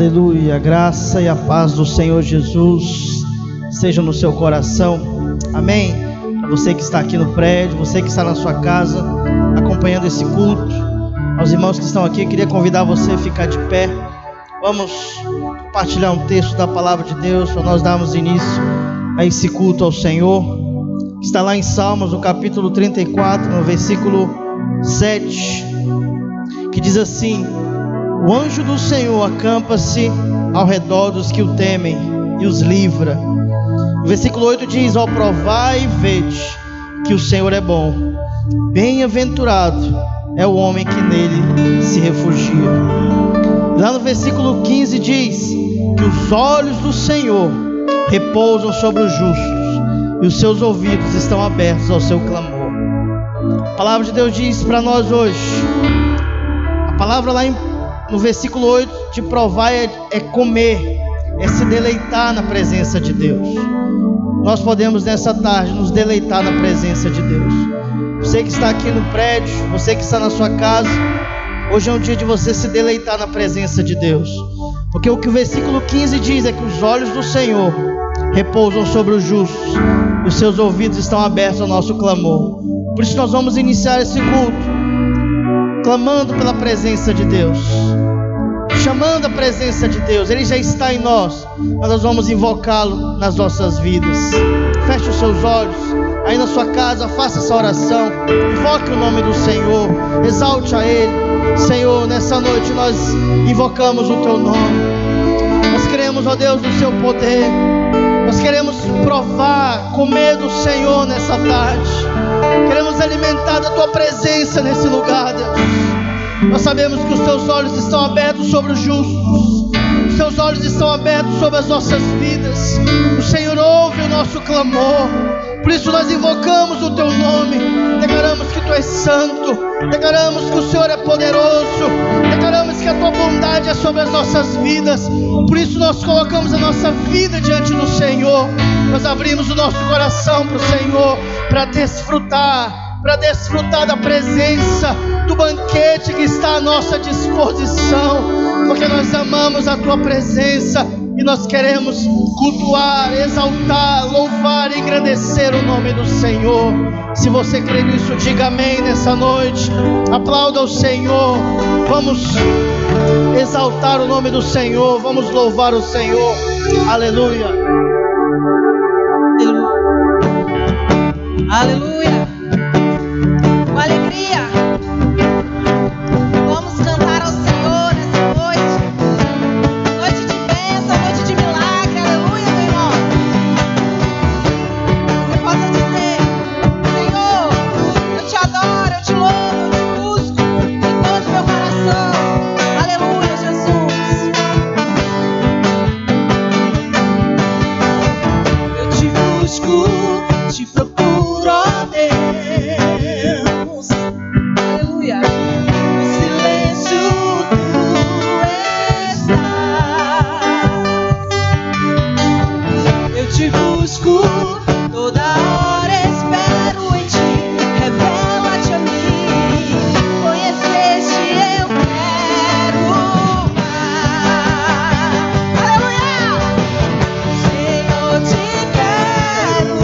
Aleluia, a graça e a paz do Senhor Jesus seja no seu coração, amém? Para você que está aqui no prédio, você que está na sua casa, acompanhando esse culto, aos irmãos que estão aqui, eu queria convidar você a ficar de pé. Vamos compartilhar um texto da palavra de Deus, para nós darmos início a esse culto ao Senhor, que está lá em Salmos, no capítulo 34, no versículo 7, que diz assim: o anjo do Senhor acampa-se ao redor dos que o temem e os livra. O versículo 8 diz: ó, provai e vede que o Senhor é bom, bem-aventurado é o homem que nele se refugia. Lá no versículo 15 diz que os olhos do Senhor repousam sobre os justos e os seus ouvidos estão abertos ao seu clamor. A palavra de Deus diz para nós hoje, a palavra lá no versículo 8 de provar é comer, é se deleitar na presença de Deus. Nós podemos nessa tarde nos deleitar na presença de Deus. Você que está aqui no prédio, você que está na sua casa, hoje é um dia de você se deleitar na presença de Deus, porque o que o versículo 15 diz é que os olhos do Senhor repousam sobre os justos e os seus ouvidos estão abertos ao nosso clamor. Por isso nós vamos iniciar esse culto clamando pela presença de Deus, chamando a presença de Deus. Ele já está em nós, mas nós vamos invocá-lo nas nossas vidas. Feche os seus olhos aí na sua casa, faça essa oração, invoque o nome do Senhor, exalte a Ele. Senhor, nessa noite nós invocamos o Teu nome, nós queremos, ó Deus, o Seu poder, nós queremos provar, comer do Senhor nessa tarde, queremos alimentar da Tua presença nesse lugar, Deus. Nós sabemos que os Teus olhos estão abertos sobre os justos, os Teus olhos estão abertos sobre as nossas vidas. O Senhor ouve o nosso clamor, por isso nós invocamos o Teu nome, declaramos que Tu és santo, declaramos que o Senhor é poderoso, declaramos que a Tua bondade é sobre as nossas vidas. Por isso nós colocamos a nossa vida diante do Senhor, nós abrimos o nosso coração para o Senhor, para desfrutar da presença, do banquete que está à nossa disposição, porque nós amamos a Tua presença e nós queremos cultuar, exaltar, louvar e engrandecer o nome do Senhor. Se você crê nisso, diga amém nessa noite, aplauda o Senhor. Vamos exaltar o nome do Senhor, vamos louvar o Senhor. Aleluia, aleluia, com alegria vamos cantar ao Senhor nessa noite, noite de bênção, noite de milagre. Aleluia, meu irmão. Você possa dizer: Senhor, eu Te adoro, eu Te louvo, eu Te busco em todo o meu coração. Aleluia, Jesus. Eu Te busco, Te procuro, ó Deus. Aleluia. No silêncio Tu estás. Eu Te busco, toda hora espero em Ti. Revela-te a mim, conhecer-te eu quero mais. Aleluia. Senhor, Te quero.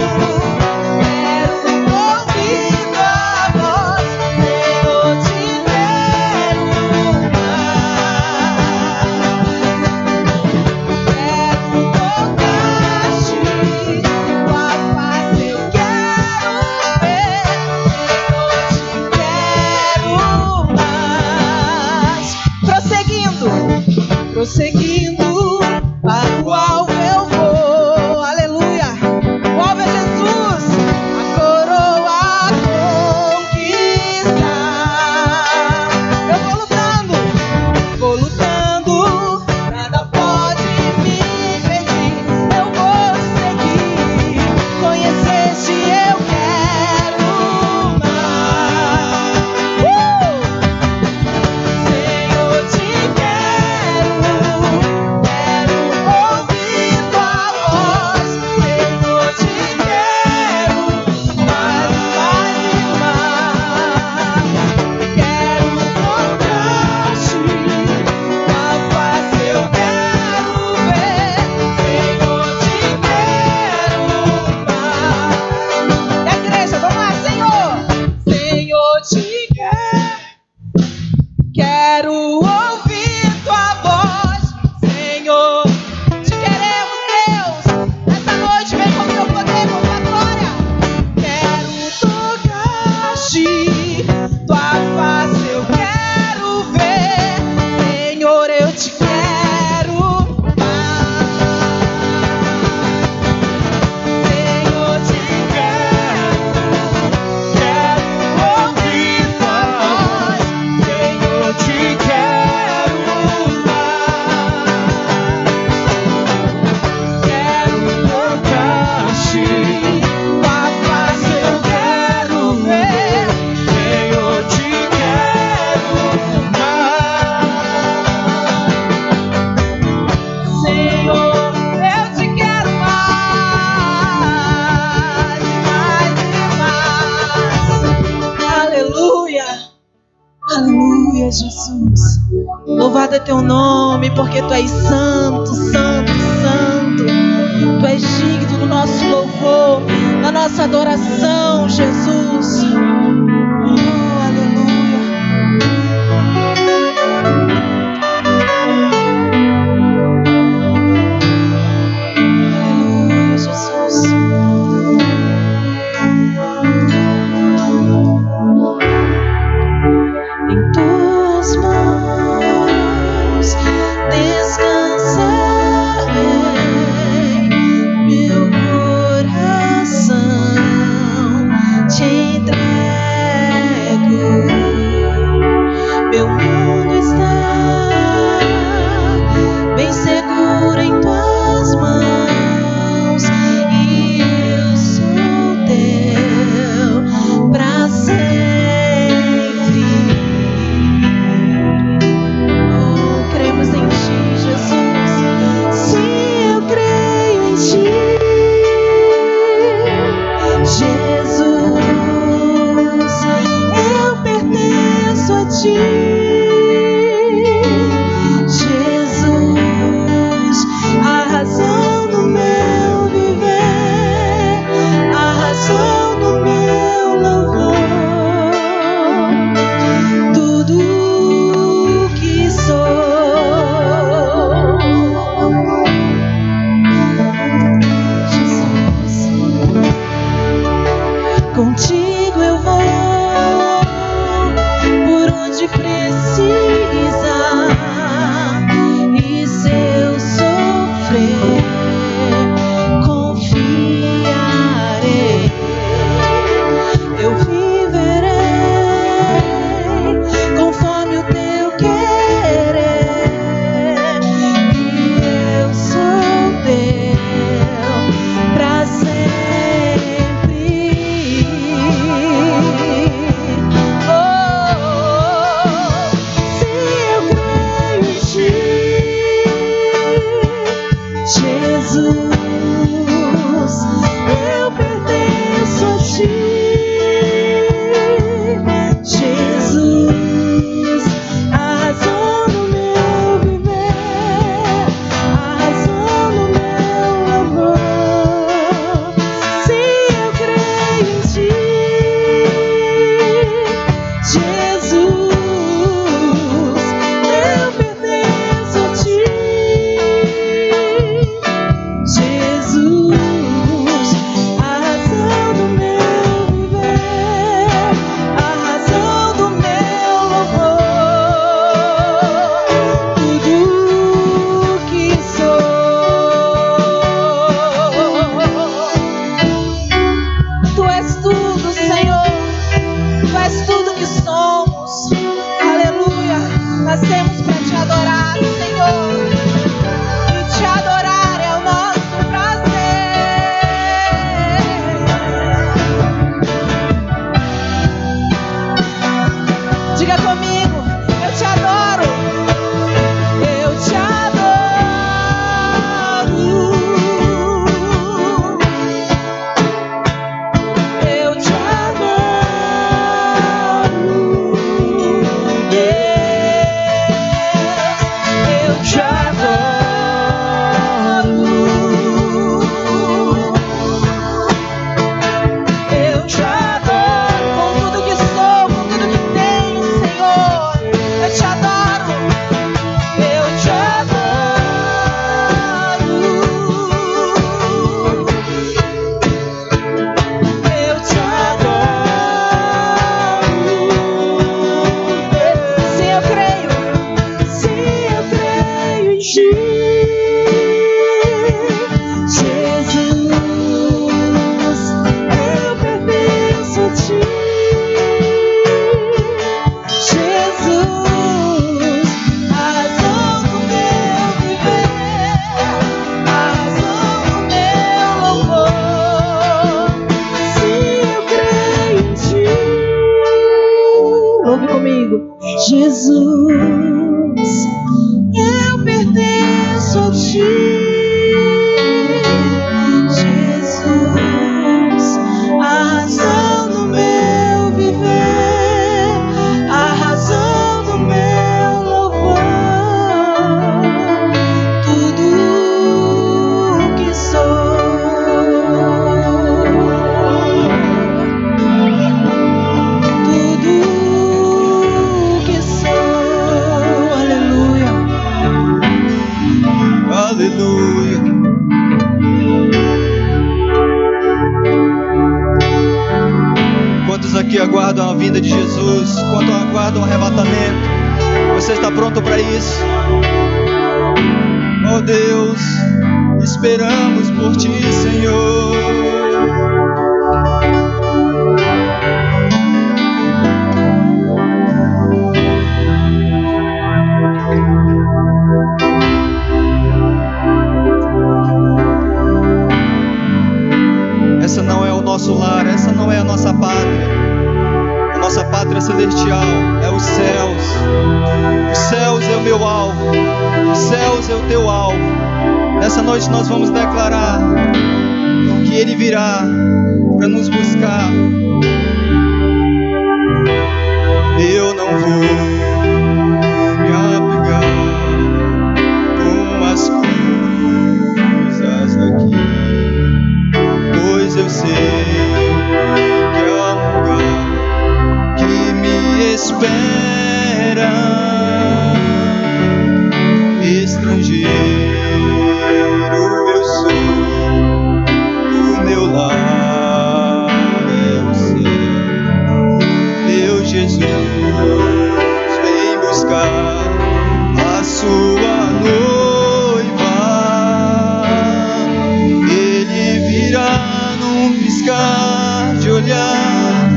Jesus. Louvado é teu nome, porque tu és santo, santo, santo. Tu és digno do nosso louvor, da nossa adoração, Jesus. Oh, aleluia. Aleluia, Jesus. Em tuas mãos descansarei, meu coração te entrego. Meu mundo está bem seguro em tuas mãos e eu sou teu pra sempre. Cremos em ti, Jesus. Sim, eu creio em ti, Jesus. Eu pertenço a ti, Jesus. A razão do meu viver, a razão do meu louvor, tudo que sou. Contigo eu vou por onde precisa, e se eu sofrer, confiarei. Eu viverei conforme o teu querer, e eu sou teu pra sempre. Se eu creio em ti, Jesus, eu pertenço a ti, Jesus. A razão do meu viver, a razão do meu amor. Se eu creio em ti, Jesus, eu pertenço a ti, Jesus. A razão do meu viver, a razão do meu louvor, tudo que sou. Tu és tudo, Senhor. Tu és tudo que somos. Aleluia. Nascemos para te adorar, Senhor. E te adorar é o nosso prazer. Diga comigo, eu te adoro. Eu te adoro. Eu te adoro, Deus. Eu te adoro. Eu te adoro com tudo que sou, com tudo que tenho, Senhor. Eu te adoro. Eu te adoro. Eu te adoro. Sim, eu creio. Sim, eu creio em ti, Jesus. Eu pertenço a ti, Jesus. A razão do meu viver, a razão do meu louvor. Sim, eu creio em ti. Ouve comigo, Jesus. Eu pertenço a ti, Jesus. A razão do meu viver, a razão do meu que aguardam a vinda de Jesus, quanto aguardam o arrebatamento. Você está pronto para isso? Oh Deus, esperamos por Ti, Senhor. Essa não é o nosso lar, essa não é a nossa pátria. A nossa pátria celestial é os céus. Os céus é o meu alvo, os céus é o teu alvo. Nessa noite nós vamos declarar que Ele virá para nos buscar. Eu não vou me apegar com as coisas daqui, pois eu sei que há um lugar que me espera. Estrangeiro eu sou, o meu lar é o céu. Meu Jesus vem buscar a sua noiva. Ele virá num piscar de olhar.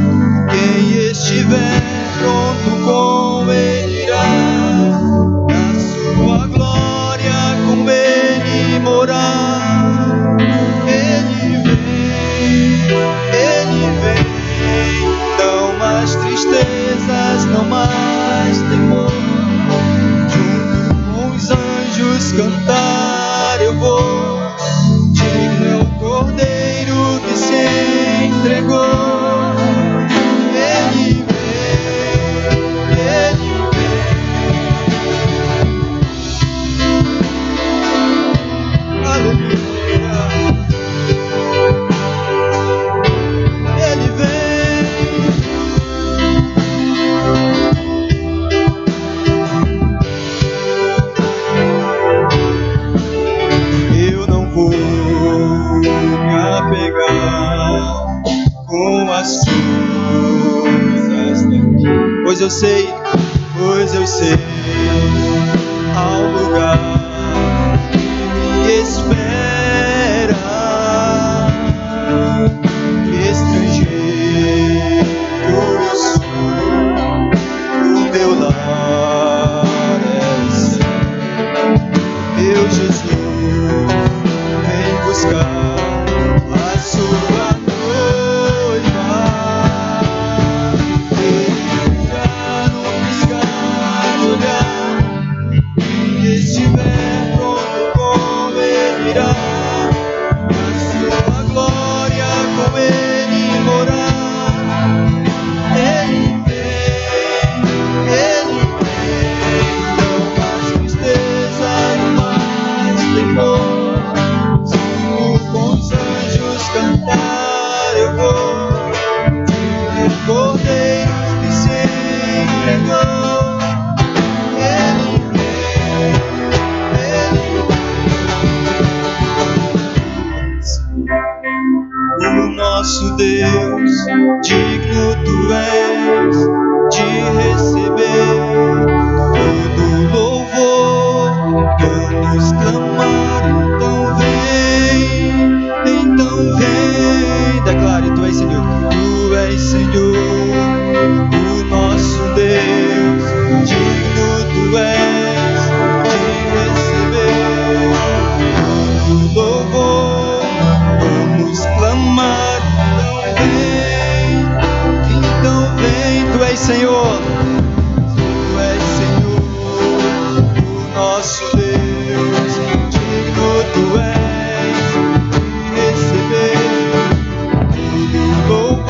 Quem estiver pronto com Ele irá. Na sua glória com Ele morar. Ele vem. Não mais tristezas, não mais temor. Junto com os anjos cantar eu vou. Digno é o Cordeiro que se entregou. Ele vem. Aleluia. Ele vem. Eu não vou me apegar com as coisas daqui, pois eu sei há um lugar que me espera. Estrangeiro eu sou, o meu lar é o céu. Meu Jesus vem buscar a sua noiva. Ele virá num piscar de olhar. Quem estiver pronto com Ele irá. Na sua glória com Ele morar. Ele vem. Não mais tristeza, não mais temor. Junto com os anjos cantar eu vou. O Cordeiro que se entregou. Ele vem. O nosso Deus, digno tu és de receber todo louvor. Vamos clamar, então vem. Declare, tu és Senhor, tu és Senhor, o nosso Deus, digno tu és de receber todo louvor. Vamos clamar, então vem, tu és Senhor, o nosso Deus, digno tu és de receber todo louvor.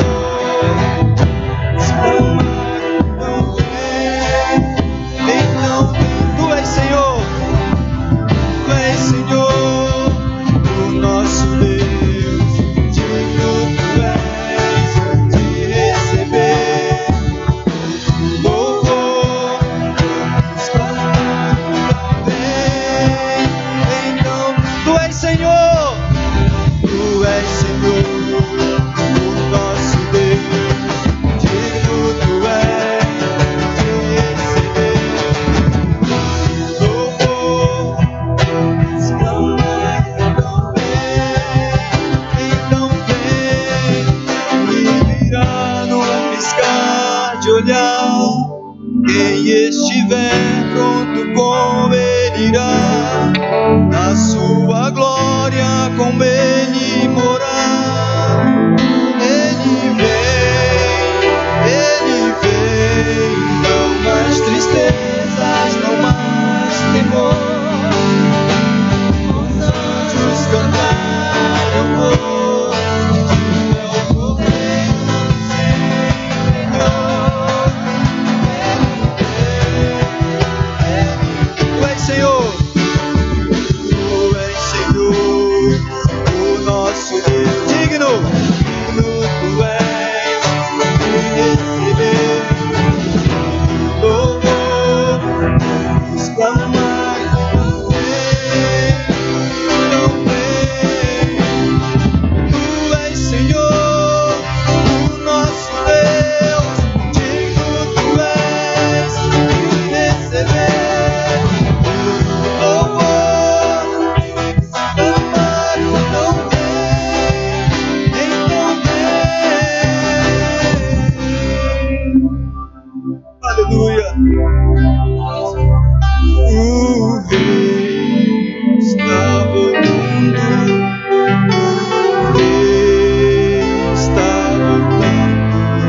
chegar num piscar de olhar. Quem estiver pronto com ele irá, na sua glória com ele morar. Ele vem, não mais tristezas, não mais temor. Os anjos cantaram louvor, é o Cordeiro do Senhor. Tu és Senhor, Tu és Senhor, o nosso Deus. Digno Tu és de receber louvor, exclamar, não vem. Tu és Senhor, o nosso Deus. Digno Tu és de receber louvor, exclamar, não vem, então vem. Aleluia. O Rei está voltando, o Rei está voltando,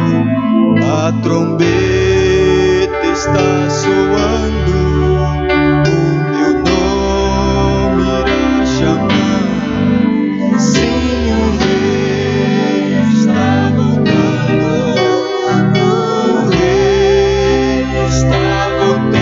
a trombeta está soando, o meu nome irá chamando. Sim, o Rei está voltando, o Rei está voltando.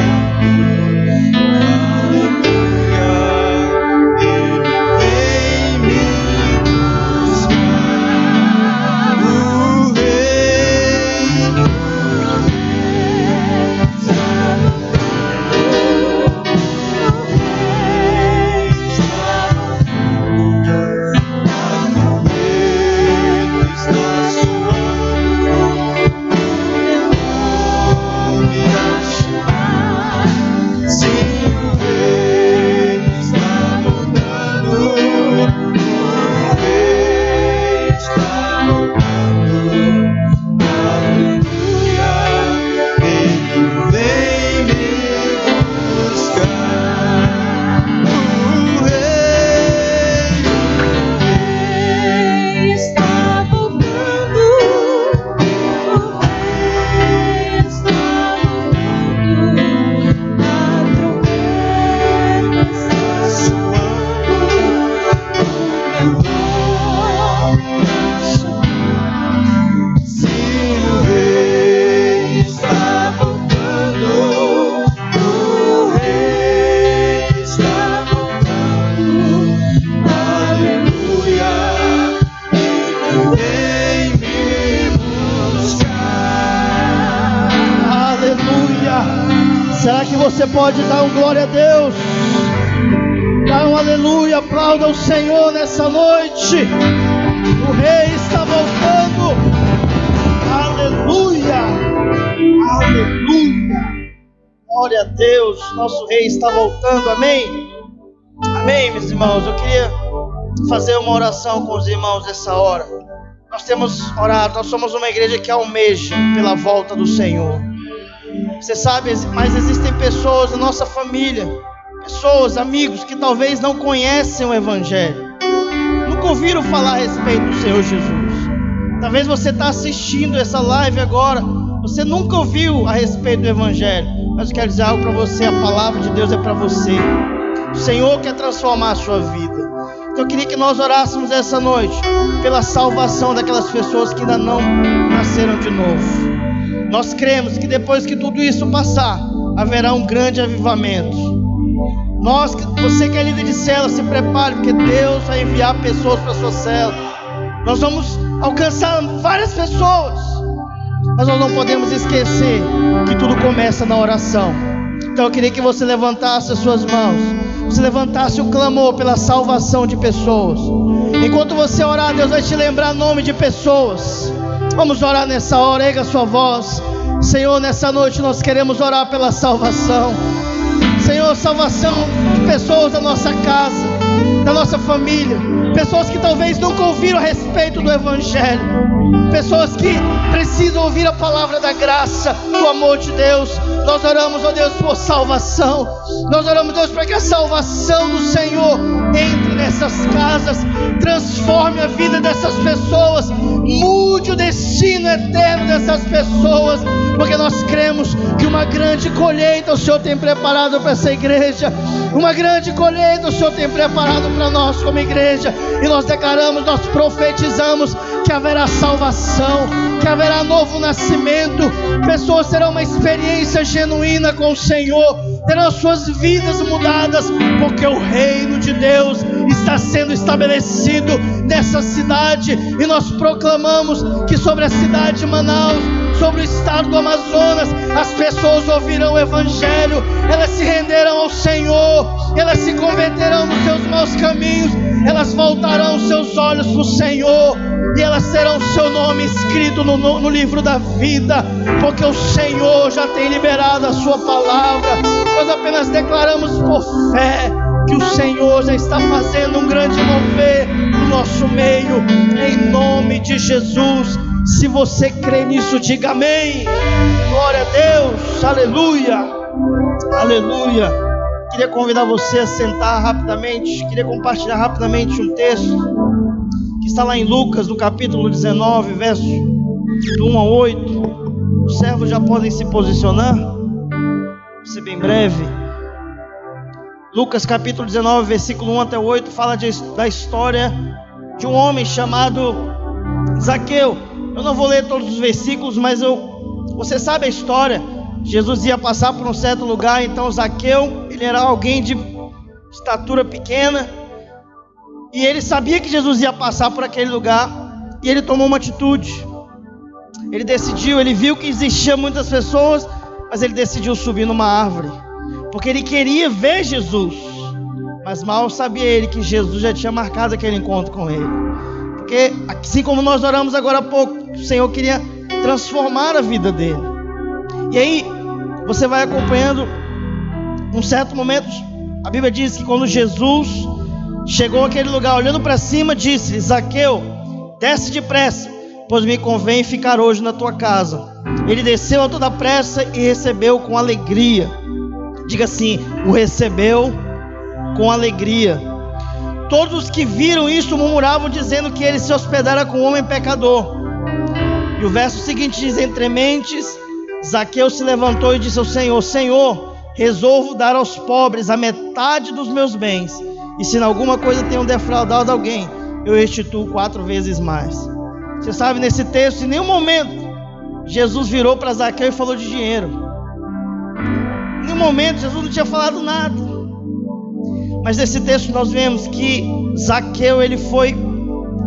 Será que você pode dar um glória a Deus? Dá um aleluia, aplauda o Senhor nessa noite. O Rei está voltando. Aleluia, aleluia. Glória a Deus, nosso Rei está voltando, amém? Amém, meus irmãos. Eu queria fazer uma oração com os irmãos nessa hora. Nós temos orado, nós somos uma igreja que almeja pela volta do Senhor. Você sabe, mas existem pessoas na nossa família, pessoas, amigos, que talvez não conhecem o Evangelho, nunca ouviram falar a respeito do Senhor Jesus. Talvez você está assistindo essa live agora, você nunca ouviu a respeito do Evangelho, mas eu quero dizer algo para você, a palavra de Deus é para você. O Senhor quer transformar a sua vida. Então eu queria que nós orássemos essa noite pela salvação daquelas pessoas que ainda não nasceram de novo. Nós cremos que depois que tudo isso passar, haverá um grande avivamento. Você que é líder de célula, se prepare, porque Deus vai enviar pessoas para a sua célula. Nós vamos alcançar várias pessoas, mas nós não podemos esquecer que tudo começa na oração. Então eu queria que você levantasse as suas mãos, você levantasse o clamor pela salvação de pessoas. Enquanto você orar, Deus vai te lembrar nome de pessoas. Vamos orar nessa hora, erga a sua voz. Senhor, nessa noite nós queremos orar pela salvação. Senhor, salvação de pessoas da nossa casa, da nossa família, pessoas que talvez nunca ouviram a respeito do Evangelho, pessoas que precisam ouvir a palavra da graça, do amor de Deus. Nós oramos, ó Deus, por salvação. Nós oramos, Deus, para que a salvação do Senhor entre nessas casas, transforme a vida dessas pessoas, mude o destino eterno dessas pessoas, porque nós cremos que uma grande colheita o Senhor tem preparado para essa igreja, uma grande colheita o Senhor tem preparado para nós como igreja, e nós declaramos, nós profetizamos que haverá salvação, que haverá novo nascimento, pessoas terão uma experiência genuína com o Senhor, terão suas vidas mudadas, porque o reino de Deus está sendo estabelecido nessa cidade, e nós proclamamos que sobre a cidade de Manaus, sobre o estado do Amazonas, as pessoas ouvirão o Evangelho, elas se renderão ao Senhor, elas se converterão nos seus maus caminhos, elas voltarão os seus olhos para o Senhor, e elas terão o seu nome escrito no livro da vida, porque o Senhor já tem liberado a sua palavra. Nós apenas declaramos por fé que o Senhor já está fazendo um grande mover no nosso meio, em nome de Jesus. Se você crê nisso, diga amém. Glória a Deus, aleluia, aleluia. Queria convidar você a sentar rapidamente, queria compartilhar rapidamente um texto que está lá em Lucas, no capítulo 19, verso do 1 a 8. Os servos já podem se posicionar, vou ser bem breve. Lucas capítulo 19, versículo 1 até 8, fala da história de um homem chamado Zaqueu. Eu não vou ler todos os versículos, mas você sabe a história. Jesus ia passar por um certo lugar, então Zaqueu, ele era alguém de estatura pequena, e ele sabia que Jesus ia passar por aquele lugar, e ele tomou uma atitude. Ele decidiu, ele viu que existiam muitas pessoas, mas ele decidiu subir numa árvore, porque ele queria ver Jesus, mas mal sabia ele que Jesus já tinha marcado aquele encontro com ele, porque assim como nós oramos agora há pouco, o Senhor queria transformar a vida dele. E aí você vai acompanhando. Um certo momento, a Bíblia diz que quando Jesus chegou àquele lugar, olhando para cima, disse: Zaqueu, desce depressa, pois me convém ficar hoje na tua casa. Ele desceu a toda pressa e recebeu com alegria. Diga assim: o recebeu com alegria. Todos os que viram isso murmuravam, dizendo que ele se hospedara com um homem pecador. E o verso seguinte diz: entre mentes, Zaqueu se levantou e disse ao Senhor: Senhor, resolvo dar aos pobres a metade dos meus bens, e se em alguma coisa tenho defraudado alguém, eu restituo 4 vezes mais. Você sabe, nesse texto, em nenhum momento Jesus virou para Zaqueu e falou de dinheiro. Em nenhum momento Jesus não tinha falado nada. Mas nesse texto nós vemos que Zaqueu, ele foi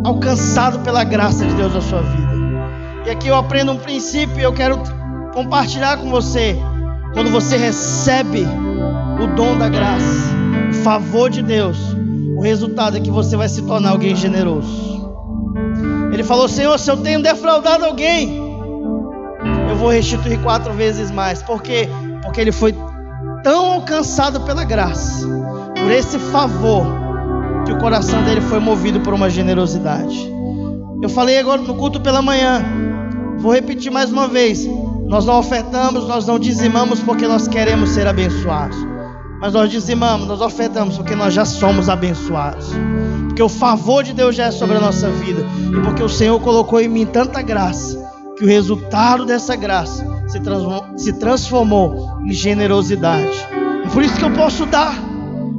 alcançado pela graça de Deus na sua vida. E aqui eu aprendo um princípio e eu quero compartilhar com você. Quando você recebe o dom da graça, o favor de Deus, o resultado é que você vai se tornar alguém generoso. Ele falou: Senhor, se eu tenho defraudado alguém, eu vou restituir 4 vezes mais. Por quê? Porque ele foi tão alcançado pela graça, por esse favor, que o coração dele foi movido por uma generosidade. Eu falei agora no culto pela manhã, vou repetir mais uma vez: nós não ofertamos, nós não dizimamos porque nós queremos ser abençoados, mas nós dizimamos, nós ofertamos porque nós já somos abençoados, porque o favor de Deus já é sobre a nossa vida, e porque o Senhor colocou em mim tanta graça, que o resultado dessa graça se transformou em generosidade. É por isso que eu posso dar,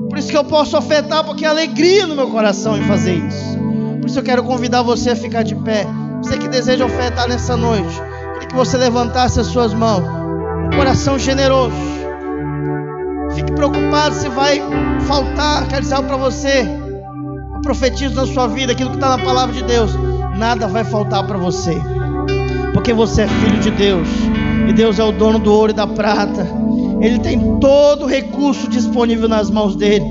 por isso que eu posso ofertar, porque há alegria no meu coração em fazer isso. Por isso eu quero convidar você a ficar de pé. Você que deseja ofertar nessa noite, queria que você levantasse as suas mãos, um coração generoso. Fique preocupado se vai faltar. Quero dizer algo para você. Eu profetizo na sua vida aquilo que está na palavra de Deus: nada vai faltar para você, porque você é filho de Deus, e Deus é o dono do ouro e da prata. Ele tem todo o recurso disponível nas mãos dele,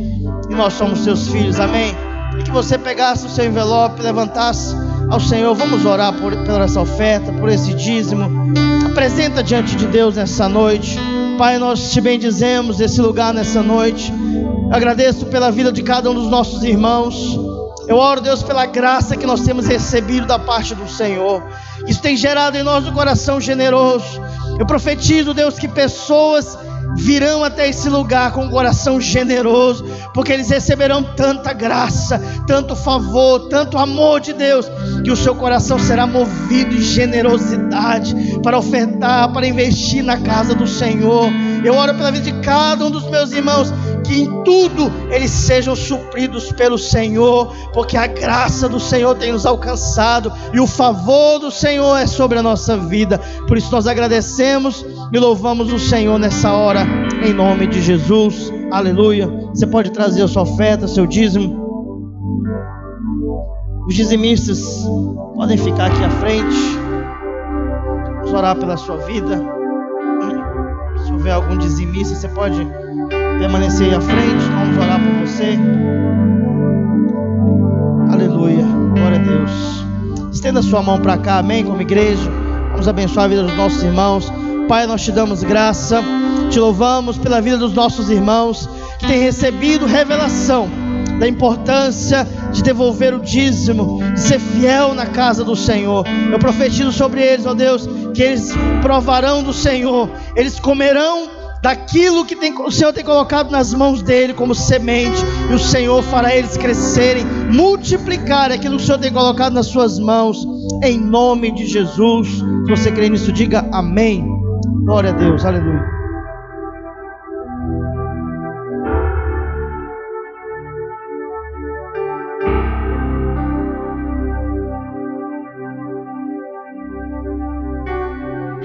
e nós somos seus filhos, amém? E que você pegasse o seu envelope, levantasse ao Senhor. Vamos orar por essa oferta, por esse dízimo. Apresenta diante de Deus nessa noite. Pai, nós te bendizemos esse lugar nessa noite. Eu agradeço pela vida de cada um dos nossos irmãos. Eu oro, Deus, pela graça que nós temos recebido da parte do Senhor. Isso tem gerado em nós um coração generoso. Eu profetizo, Deus, que pessoas virão até esse lugar com um coração generoso, porque eles receberão tanta graça, tanto favor, tanto amor de Deus, que o seu coração será movido em generosidade para ofertar, para investir na casa do Senhor. Eu oro pela vida de cada um dos meus irmãos, que em tudo eles sejam supridos pelo Senhor, porque a graça do Senhor tem nos alcançado e o favor do Senhor é sobre a nossa vida. Por isso nós agradecemos e louvamos o Senhor nessa hora, em nome de Jesus. Aleluia. Você pode trazer a sua oferta, seu dízimo. Os dizimistas podem ficar aqui à frente. Vamos orar pela sua vida. Se houver algum dizimista, você pode permanecer aí à frente. Vamos orar por você. Aleluia. Glória a Deus. Estenda sua mão para cá, amém, como igreja. Vamos abençoar a vida dos nossos irmãos. Pai, nós te damos graça, te louvamos pela vida dos nossos irmãos que têm recebido revelação da importância de devolver o dízimo, de ser fiel na casa do Senhor. Eu profetizo sobre eles, ó Deus, que eles provarão do Senhor, eles comerão daquilo que o Senhor tem colocado nas mãos dele como semente, e o Senhor fará eles crescerem, multiplicar aquilo que o Senhor tem colocado nas suas mãos, em nome de Jesus. Se você crê nisso, diga amém. Glória a Deus, aleluia.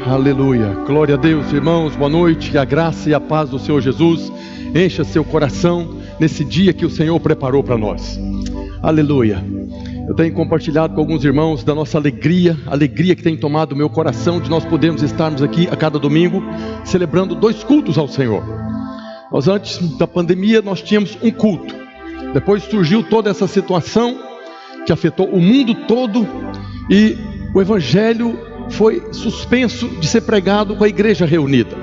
Aleluia, glória a Deus, irmãos, boa noite, que a graça e a paz do Senhor Jesus encha seu coração nesse dia que o Senhor preparou para nós. Aleluia. Eu tenho compartilhado com alguns irmãos da nossa alegria que tem tomado o meu coração de nós podermos estarmos aqui a cada domingo celebrando 2 cultos ao Senhor. Nós antes da pandemia nós tínhamos um culto, depois surgiu toda essa situação que afetou o mundo todo e o evangelho foi suspenso de ser pregado com a igreja reunida.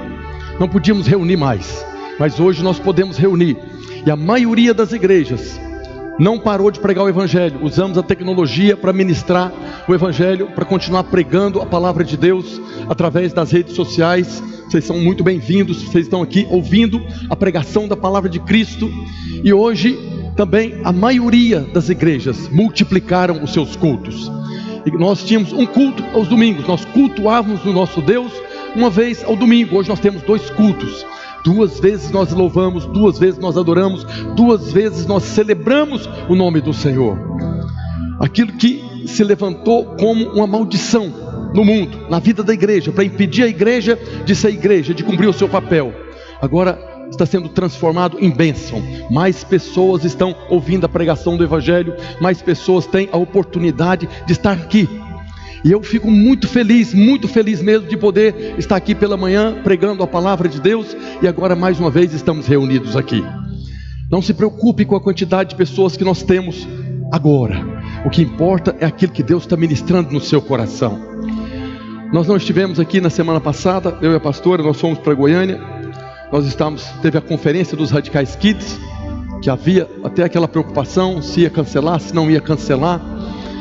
Não podíamos reunir mais, mas hoje nós podemos reunir, e a maioria das igrejas não parou de pregar o evangelho. Usamos a tecnologia para ministrar o evangelho, para continuar pregando a palavra de Deus através das redes sociais. Vocês são muito bem-vindos, vocês estão aqui ouvindo a pregação da palavra de Cristo. E hoje também a maioria das igrejas multiplicaram os seus cultos. E nós tínhamos um culto aos domingos, nós cultuávamos o nosso Deus uma vez ao domingo. Hoje nós temos 2 cultos. 2 vezes nós louvamos, 2 vezes nós adoramos, 2 vezes nós celebramos o nome do Senhor. Aquilo que se levantou como uma maldição no mundo, na vida da igreja, para impedir a igreja de ser igreja, de cumprir o seu papel, agora está sendo transformado em bênção. Mais pessoas estão ouvindo a pregação do evangelho, mais pessoas têm a oportunidade de estar aqui. E eu fico muito feliz mesmo de poder estar aqui pela manhã pregando a palavra de Deus, e agora mais uma vez estamos reunidos aqui. Não se preocupe com a quantidade de pessoas que nós temos agora. O que importa é aquilo que Deus está ministrando no seu coração. Nós não estivemos aqui na semana passada, eu e a pastora, nós fomos para Goiânia. Teve a conferência dos Radicais Kids, que havia até aquela preocupação se ia cancelar, se não ia cancelar,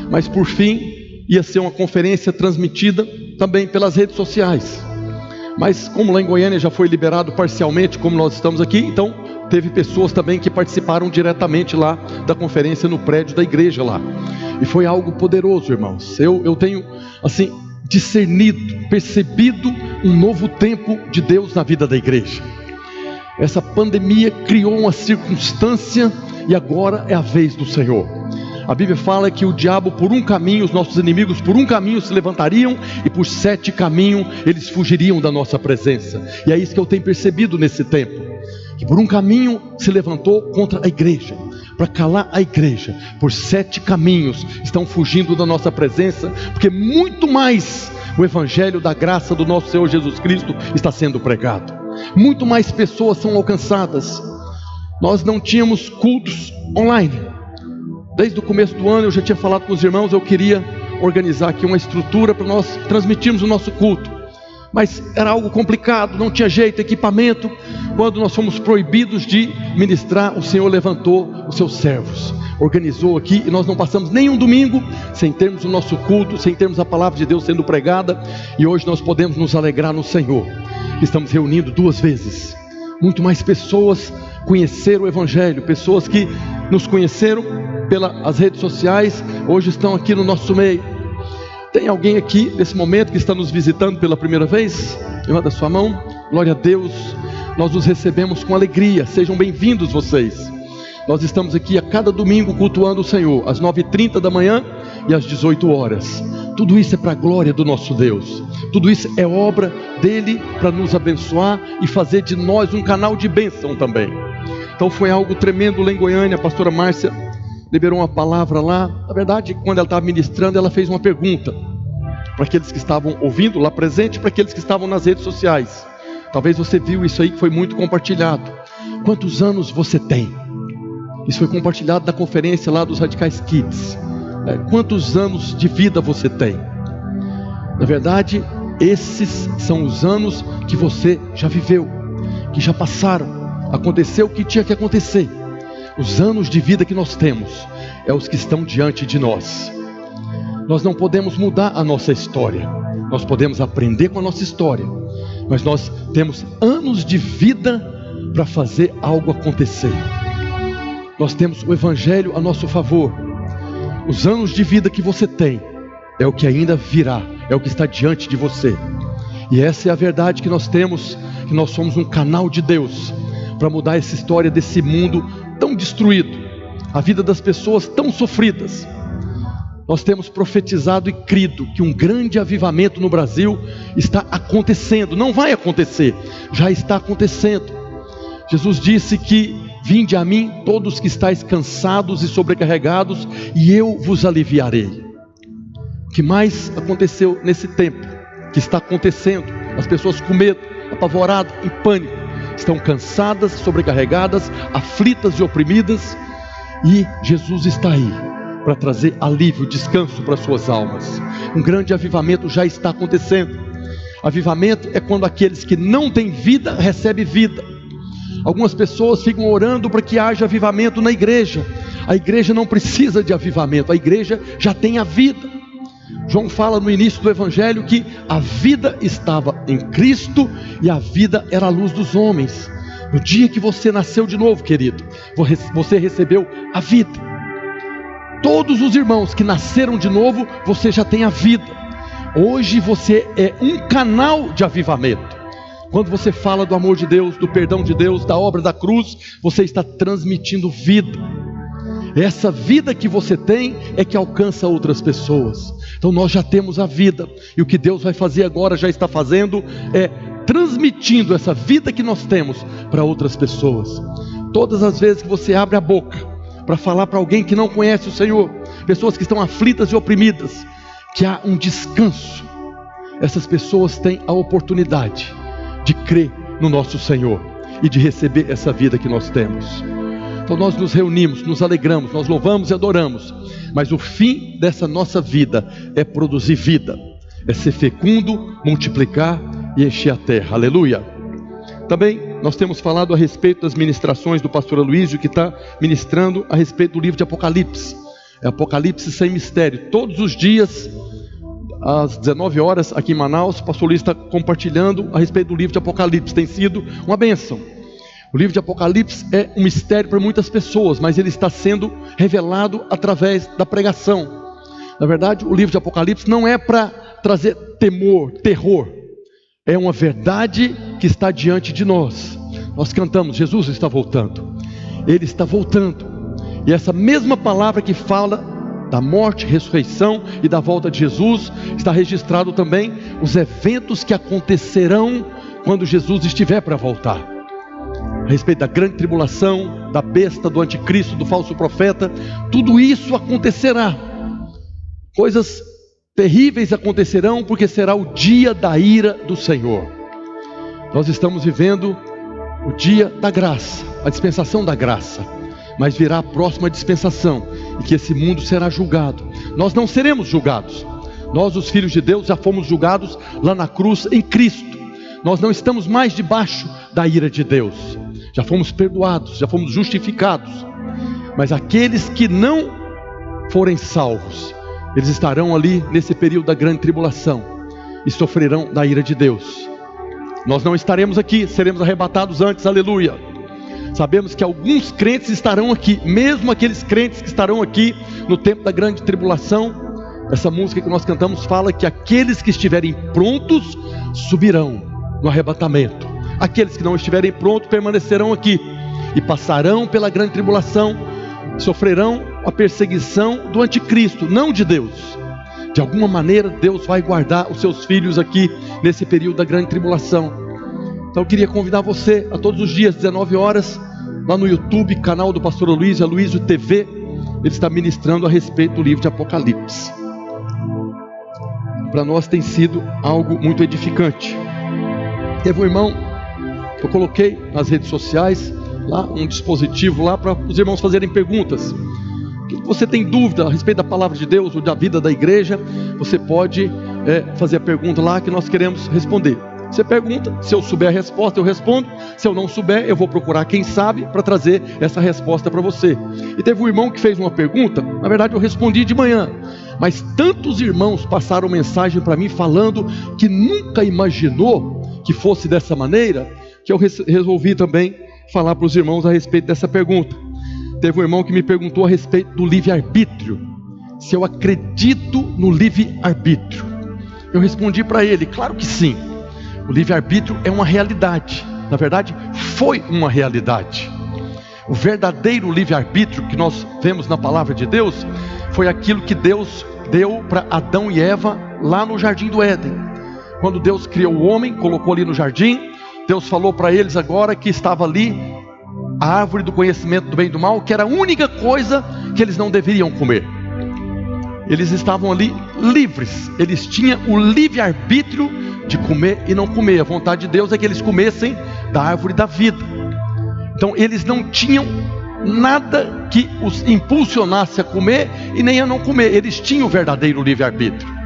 mas por fim ia ser uma conferência transmitida também pelas redes sociais. Mas como lá em Goiânia já foi liberado parcialmente, como nós estamos aqui, então teve pessoas também que participaram diretamente lá da conferência no prédio da igreja lá. E foi algo poderoso, irmãos. Eu tenho assim discernido, percebido um novo tempo de Deus na vida da igreja. Essa pandemia criou uma circunstância e agora é a vez do Senhor. A Bíblia fala que o diabo por um caminho, os nossos inimigos por um caminho se levantariam, e por 7 caminhos eles fugiriam da nossa presença. E é isso que eu tenho percebido nesse tempo, que por um caminho se levantou contra a igreja, para calar a igreja. Por 7 caminhos estão fugindo da nossa presença, porque muito mais o evangelho da graça do nosso Senhor Jesus Cristo está sendo pregado, muito mais pessoas são alcançadas. Nós não tínhamos cultos online. Desde o começo do ano eu já tinha falado com os irmãos, eu queria organizar aqui uma estrutura para nós transmitirmos o nosso culto. mas era algo complicado, não tinha jeito, equipamento. Quando nós fomos proibidos de ministrar, o Senhor levantou os seus servos, organizou aqui, e nós não passamos nenhum domingo sem termos o nosso culto, sem termos a palavra de Deus sendo pregada. E hoje nós podemos nos alegrar no Senhor. Estamos reunindo 2 vezes. Muito mais pessoas conheceram o Evangelho, pessoas que nos conheceram pelas redes sociais, hoje estão aqui no nosso meio. Tem alguém aqui nesse momento que está nos visitando pela primeira vez? Levanta a sua mão. Glória a Deus. Nós os recebemos com alegria. Sejam bem-vindos vocês. Nós estamos aqui a cada domingo cultuando o Senhor, às 9h30 da manhã e às 18 horas. Tudo isso é para a glória do nosso Deus. Tudo isso é obra dele para nos abençoar e fazer de nós um canal de bênção também. Então foi algo tremendo lá em Goiânia. A pastora Márcia liberou uma palavra lá. Na verdade, quando ela estava ministrando, ela fez uma pergunta para aqueles que estavam ouvindo lá presente, para aqueles que estavam nas redes sociais. Talvez você viu isso aí, que foi muito compartilhado. Quantos anos você tem? Isso foi compartilhado na conferência lá dos Radicais Kids. Quantos anos de vida você tem? Na verdade, esses são os anos que você já viveu, que já passaram. Aconteceu o que tinha que acontecer. Os anos de vida que nós temos é os que estão diante de nós. Nós não podemos mudar a nossa história. Nós podemos aprender com a nossa história, mas nós temos anos de vida para fazer algo acontecer. Nós temos o Evangelho a nosso favor. Os anos de vida que você tem é o que ainda virá, é o que está diante de você. E essa é a verdade que nós temos, que nós somos um canal de Deus para mudar essa história desse mundo tão destruído, a vida das pessoas tão sofridas. Nós temos profetizado e crido que um grande avivamento no Brasil está acontecendo. Não vai acontecer, já está acontecendo. Jesus disse que: vinde a mim todos que estáis cansados e sobrecarregados, e eu vos aliviarei. O que mais aconteceu nesse tempo, que está acontecendo? As pessoas com medo, apavoradas, em pânico, estão cansadas, sobrecarregadas, aflitas e oprimidas, e Jesus está aí para trazer alívio, descanso para suas almas. Um grande avivamento já está acontecendo. Avivamento é quando aqueles que não têm vida recebem vida. Algumas pessoas ficam orando para que haja avivamento na igreja. A igreja não precisa de avivamento, a igreja já tem a vida. João fala no início do Evangelho que a vida estava em Cristo e a vida era a luz dos homens. No dia que você nasceu de novo, querido, você recebeu a vida. Todos os irmãos que nasceram de novo, você já tem a vida. Hoje você é um canal de avivamento. Quando você fala do amor de Deus, do perdão de Deus, da obra da cruz, você está transmitindo vida. Essa vida que você tem é que alcança outras pessoas. Então nós já temos a vida, e o que Deus vai fazer agora, já está fazendo, é transmitindo essa vida que nós temos para outras pessoas. Todas as vezes que você abre a boca para falar para alguém que não conhece o Senhor, pessoas que estão aflitas e oprimidas, que há um descanso, essas pessoas têm a oportunidade de crer no nosso Senhor e de receber essa vida que nós temos. Então nós nos reunimos, nos alegramos, nós louvamos e adoramos, mas o fim dessa nossa vida é produzir vida, é ser fecundo, multiplicar e encher a terra. Aleluia. Também nós temos falado a respeito das ministrações do pastor Aloísio, que está ministrando a respeito do livro de Apocalipse. É Apocalipse sem mistério. Todos os dias, às 19 horas, aqui em Manaus, o pastor Luiz está compartilhando a respeito do livro de Apocalipse. Tem sido uma bênção. O livro de Apocalipse é um mistério para muitas pessoas, mas ele está sendo revelado através da pregação. Na verdade, o livro de Apocalipse não é para trazer temor, terror. É uma verdade que está diante de nós. Nós cantamos: Jesus está voltando. Ele está voltando. E essa mesma palavra que fala da morte, ressurreição e da volta de Jesus, está registrado também os eventos que acontecerão quando Jesus estiver para voltar. A respeito da grande tribulação, da besta, do anticristo, do falso profeta, tudo isso acontecerá. Coisas terríveis acontecerão, porque será o dia da ira do Senhor. Nós estamos vivendo o dia da graça, a dispensação da graça, mas virá a próxima dispensação, em que esse mundo será julgado. Nós não seremos julgados, Nós, os filhos de Deus, já fomos julgados lá na cruz em Cristo. Nós não estamos mais debaixo da ira de Deus. Já fomos perdoados, já fomos justificados. Mas aqueles que não forem salvos, eles estarão ali nesse período da grande tribulação e sofrerão da ira de Deus. Nós não estaremos aqui, seremos arrebatados antes, aleluia. Sabemos que alguns crentes estarão aqui, mesmo aqueles crentes que estarão aqui no tempo da grande tribulação. Essa música que nós cantamos fala que aqueles que estiverem prontos subirão no arrebatamento. Aqueles que não estiverem prontos permanecerão aqui e passarão pela grande tribulação, sofrerão a perseguição do anticristo, não de Deus. De alguma maneira Deus vai guardar os seus filhos aqui nesse período da grande tribulação. Então eu queria convidar você a todos os dias, 19 horas, lá no YouTube, canal do pastor Aloysio, Aloysio TV. Ele está ministrando a respeito do livro de Apocalipse. Para nós tem sido algo muito edificante. Teve um irmão, eu coloquei nas redes sociais lá um dispositivo lá para os irmãos fazerem perguntas. Se você tem dúvida a respeito da palavra de Deus ou da vida da igreja, você pode fazer a pergunta lá que nós queremos responder. Você pergunta, se eu souber a resposta eu respondo, se eu não souber eu vou procurar quem sabe para trazer essa resposta para você. E teve um irmão que fez uma pergunta, na verdade eu respondi de manhã, mas tantos irmãos passaram mensagem para mim falando que nunca imaginou que fosse dessa maneira, que eu resolvi também falar para os irmãos a respeito dessa pergunta. Teve um irmão que me perguntou a respeito do livre-arbítrio, se eu acredito no livre-arbítrio. Eu respondi para ele, claro que sim. O livre-arbítrio é uma realidade, na verdade foi uma realidade. O verdadeiro livre-arbítrio que nós vemos na palavra de Deus foi aquilo que Deus deu para Adão e Eva lá no jardim do Éden. Quando Deus criou o homem, colocou ali no jardim, Deus falou para eles agora que estava ali a árvore do conhecimento do bem e do mal, que era a única coisa que eles não deveriam comer. Eles estavam ali livres, eles tinham o livre-arbítrio de comer e não comer. A vontade de Deus é que eles comessem da árvore da vida. Então eles não tinham nada que os impulsionasse a comer e nem a não comer. Eles tinham o verdadeiro livre-arbítrio.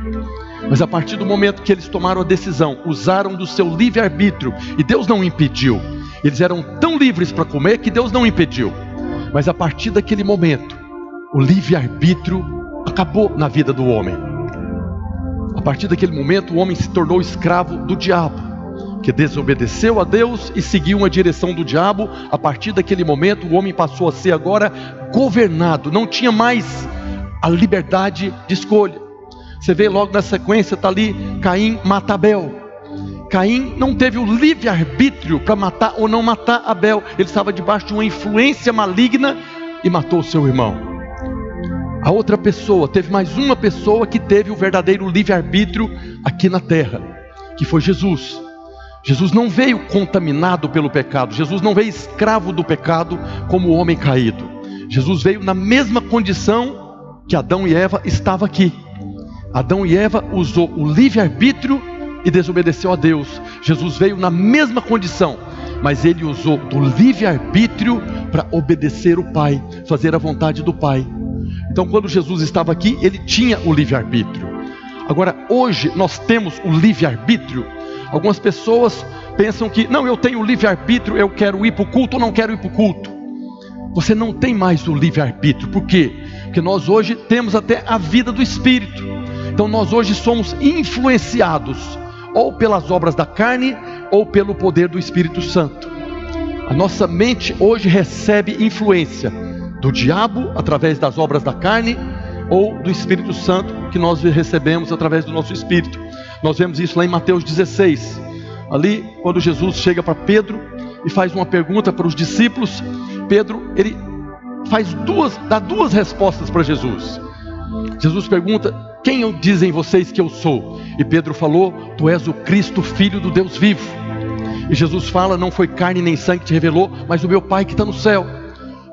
Mas a partir do momento que eles tomaram a decisão, usaram do seu livre-arbítrio, e Deus não impediu, eles eram tão livres para comer que Deus não impediu. Mas a partir daquele momento, o livre-arbítrio acabou na vida do homem. A partir daquele momento o homem se tornou escravo do diabo, que desobedeceu a Deus e seguiu uma direção do diabo. A partir daquele momento o homem passou a ser agora governado, não tinha mais a liberdade de escolha. Você vê logo na sequência, está ali, Caim mata Abel. Caim não teve o livre-arbítrio para matar ou não matar Abel. Ele estava debaixo de uma influência maligna e matou o seu irmão. A outra pessoa, teve mais uma pessoa que teve o verdadeiro livre-arbítrio aqui na terra, que foi Jesus. Jesus não veio contaminado pelo pecado, Jesus não veio escravo do pecado como o homem caído. Jesus veio na mesma condição que Adão e Eva estavam aqui. Adão e Eva usou o livre-arbítrio e desobedeceu a Deus. Jesus veio na mesma condição, mas ele usou do livre-arbítrio para obedecer o Pai, fazer a vontade do Pai. Então quando Jesus estava aqui, ele tinha o livre-arbítrio. Agora hoje nós temos o livre-arbítrio. Algumas pessoas pensam que, não, eu tenho o livre-arbítrio, eu quero ir para o culto ou não quero ir para o culto. Você não tem mais o livre-arbítrio. Por quê? Porque nós hoje temos até a vida do Espírito. Então nós hoje somos influenciados ou pelas obras da carne ou pelo poder do Espírito Santo. A nossa mente hoje recebe influência do diabo através das obras da carne ou do Espírito Santo que nós recebemos através do nosso espírito. Nós vemos isso lá em Mateus 16. Ali quando Jesus chega para Pedro e faz uma pergunta para os discípulos, Pedro ele dá duas respostas para Jesus. Jesus pergunta: quem dizem vocês que eu sou? E Pedro falou: tu és o Cristo, filho do Deus vivo. E Jesus fala: não foi carne nem sangue que te revelou, mas o meu Pai que está no céu.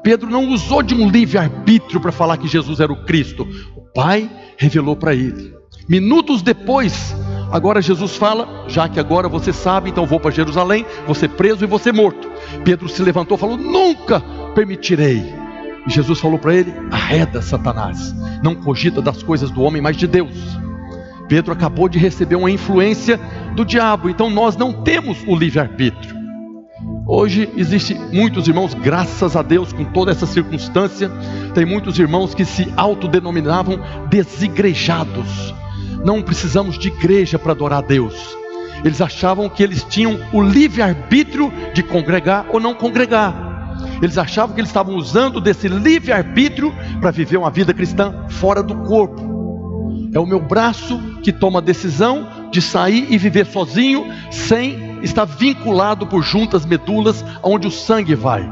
Pedro não usou de um livre-arbítrio para falar que Jesus era o Cristo. O Pai revelou para ele. Minutos depois, agora Jesus fala: já que agora você sabe, então vou para Jerusalém, vou ser preso e vou ser morto. Pedro se levantou e falou: nunca permitirei. E Jesus falou para ele: arreda, Satanás, não cogita das coisas do homem, mas de Deus. Pedro acabou de receber uma influência do diabo, então nós não temos o livre-arbítrio. Hoje existem muitos irmãos, graças a Deus, com toda essa circunstância, tem muitos irmãos que se autodenominavam desigrejados. Não precisamos de igreja para adorar a Deus. Eles achavam que eles tinham o livre-arbítrio de congregar ou não congregar. Eles achavam que eles estavam usando desse livre-arbítrio para viver uma vida cristã fora do corpo. É o meu braço que toma a decisão de sair e viver sozinho, sem estar vinculado por juntas medulas, onde o sangue vai.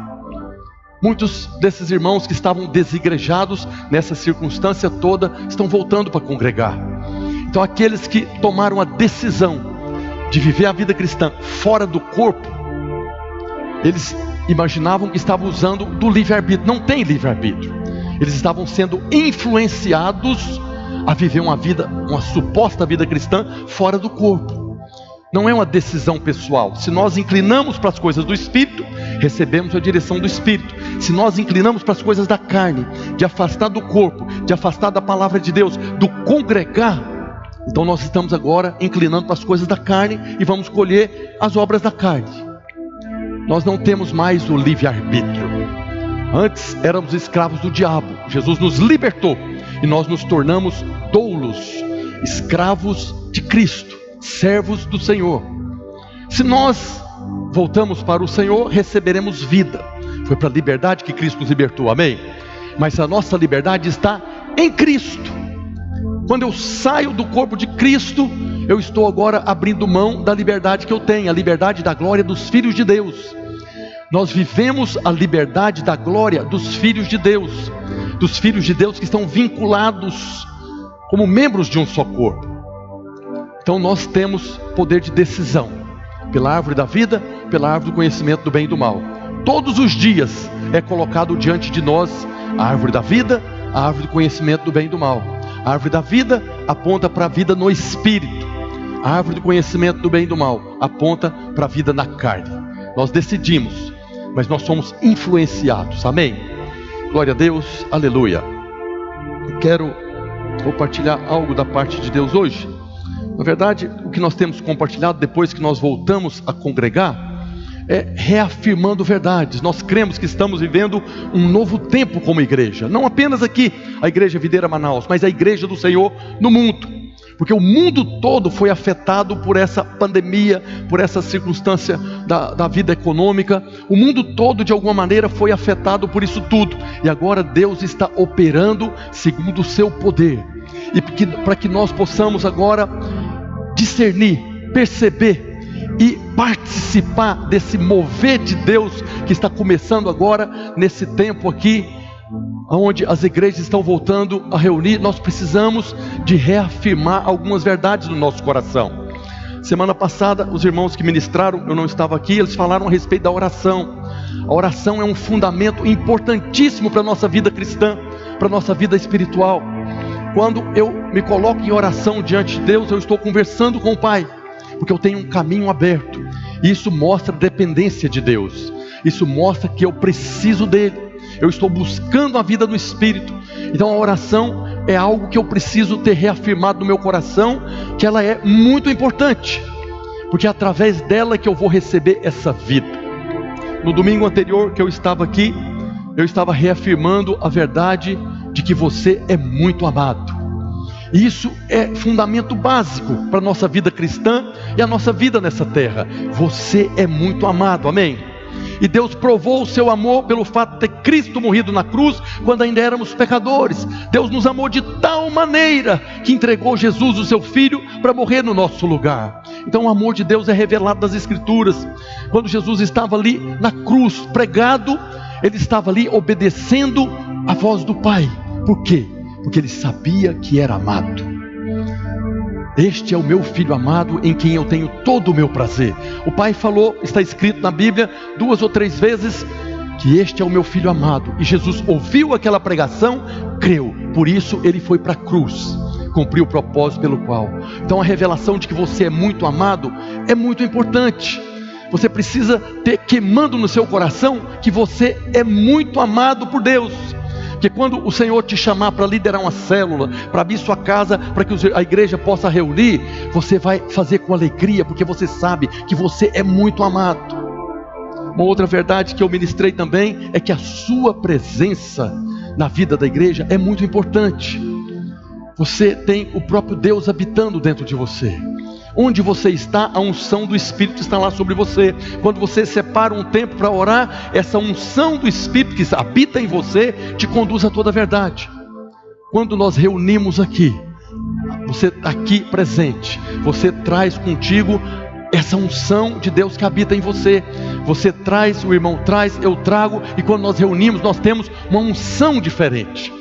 Muitos desses irmãos que estavam desigrejados nessa circunstância toda, estão voltando para congregar. Então aqueles que tomaram a decisão de viver a vida cristã fora do corpo, eles imaginavam que estavam usando do livre-arbítrio. Não tem livre-arbítrio. Eles estavam sendo influenciados a viver uma vida, uma suposta vida cristã fora do corpo. Não é uma decisão pessoal. Se nós inclinamos para as coisas do Espírito, recebemos a direção do Espírito. Se nós inclinamos para as coisas da carne, de afastar do corpo, de afastar da palavra de Deus, do congregar, então nós estamos agora inclinando para as coisas da carne e vamos colher as obras da carne. Nós não temos mais o livre-arbítrio. Antes éramos escravos do diabo. Jesus nos libertou e nós nos tornamos doulos, escravos de Cristo, servos do Senhor. Se nós voltamos para o Senhor, receberemos vida. Foi para a liberdade que Cristo nos libertou, amém? Mas a nossa liberdade está em Cristo. Quando eu saio do corpo de Cristo, eu estou agora abrindo mão da liberdade que eu tenho, a liberdade da glória dos filhos de Deus. Nós vivemos a liberdade da glória dos filhos de Deus que estão vinculados como membros de um só corpo. Então nós temos poder de decisão, pela árvore da vida, pela árvore do conhecimento do bem e do mal. Todos os dias é colocado diante de nós a árvore da vida, a árvore do conhecimento do bem e do mal. A árvore da vida aponta para a vida no espírito. A árvore do conhecimento do bem e do mal aponta para a vida na carne. Nós decidimos, mas nós somos influenciados, amém? Glória a Deus, aleluia. Eu quero compartilhar algo da parte de Deus hoje. Na verdade, o que nós temos compartilhado depois que nós voltamos a congregar é reafirmando verdades. Nós cremos que estamos vivendo um novo tempo como igreja. Não apenas aqui, a igreja Videira Manaus, mas a igreja do Senhor no mundo. Porque o mundo todo foi afetado por essa pandemia, por essa circunstância da vida econômica. O mundo todo de alguma maneira foi afetado por isso tudo. E agora Deus está operando segundo o seu poder. E para que nós possamos agora discernir, perceber e participar desse mover de Deus que está começando agora nesse tempo aqui, onde as igrejas estão voltando a reunir. Nós precisamos de reafirmar algumas verdades no nosso coração. Semana passada, os irmãos que ministraram, eu não estava aqui, eles falaram a respeito da oração. A oração é um fundamento importantíssimo para a nossa vida cristã, para a nossa vida espiritual. Quando eu me coloco em oração diante de Deus, eu estou conversando com o Pai, porque eu tenho um caminho aberto. E isso mostra dependência de Deus. Isso mostra que eu preciso dele. Eu estou buscando a vida no Espírito. Então a oração é algo que eu preciso ter reafirmado no meu coração, que ela é muito importante, porque é através dela que eu vou receber essa vida. No domingo anterior que eu estava aqui, eu estava reafirmando a verdade de que você é muito amado. E isso é fundamento básico para a nossa vida cristã e a nossa vida nessa terra. Você é muito amado, amém? E Deus provou o seu amor pelo fato de ter Cristo morrido na cruz quando ainda éramos pecadores. Deus nos amou de tal maneira que entregou Jesus, o seu Filho, para morrer no nosso lugar. Então o amor de Deus é revelado nas Escrituras. Quando Jesus estava ali na cruz pregado, ele estava ali obedecendo a voz do Pai. Por quê? Porque ele sabia que era amado. Este é o meu Filho amado, em quem eu tenho todo o meu prazer. O Pai falou, está escrito na Bíblia 2 ou 3 vezes, que este é o meu Filho amado. E Jesus ouviu aquela pregação, creu. Por isso ele foi para a cruz, cumpriu o propósito pelo qual. Então a revelação de que você é muito amado é muito importante. Você precisa ter queimando no seu coração que você é muito amado por Deus. Que quando o Senhor te chamar para liderar uma célula, para abrir sua casa, para que a igreja possa reunir, você vai fazer com alegria, porque você sabe que você é muito amado. Uma outra verdade que eu ministrei também é que a sua presença na vida da igreja é muito importante. Você tem o próprio Deus habitando dentro de você. Onde você está, a unção do Espírito está lá sobre você. Quando você separa um tempo para orar, essa unção do Espírito que habita em você te conduz a toda a verdade. Quando nós reunimos aqui, você aqui presente, você traz contigo essa unção de Deus que habita em você. Você traz, o irmão traz, eu trago, e quando nós reunimos, nós temos uma unção diferente,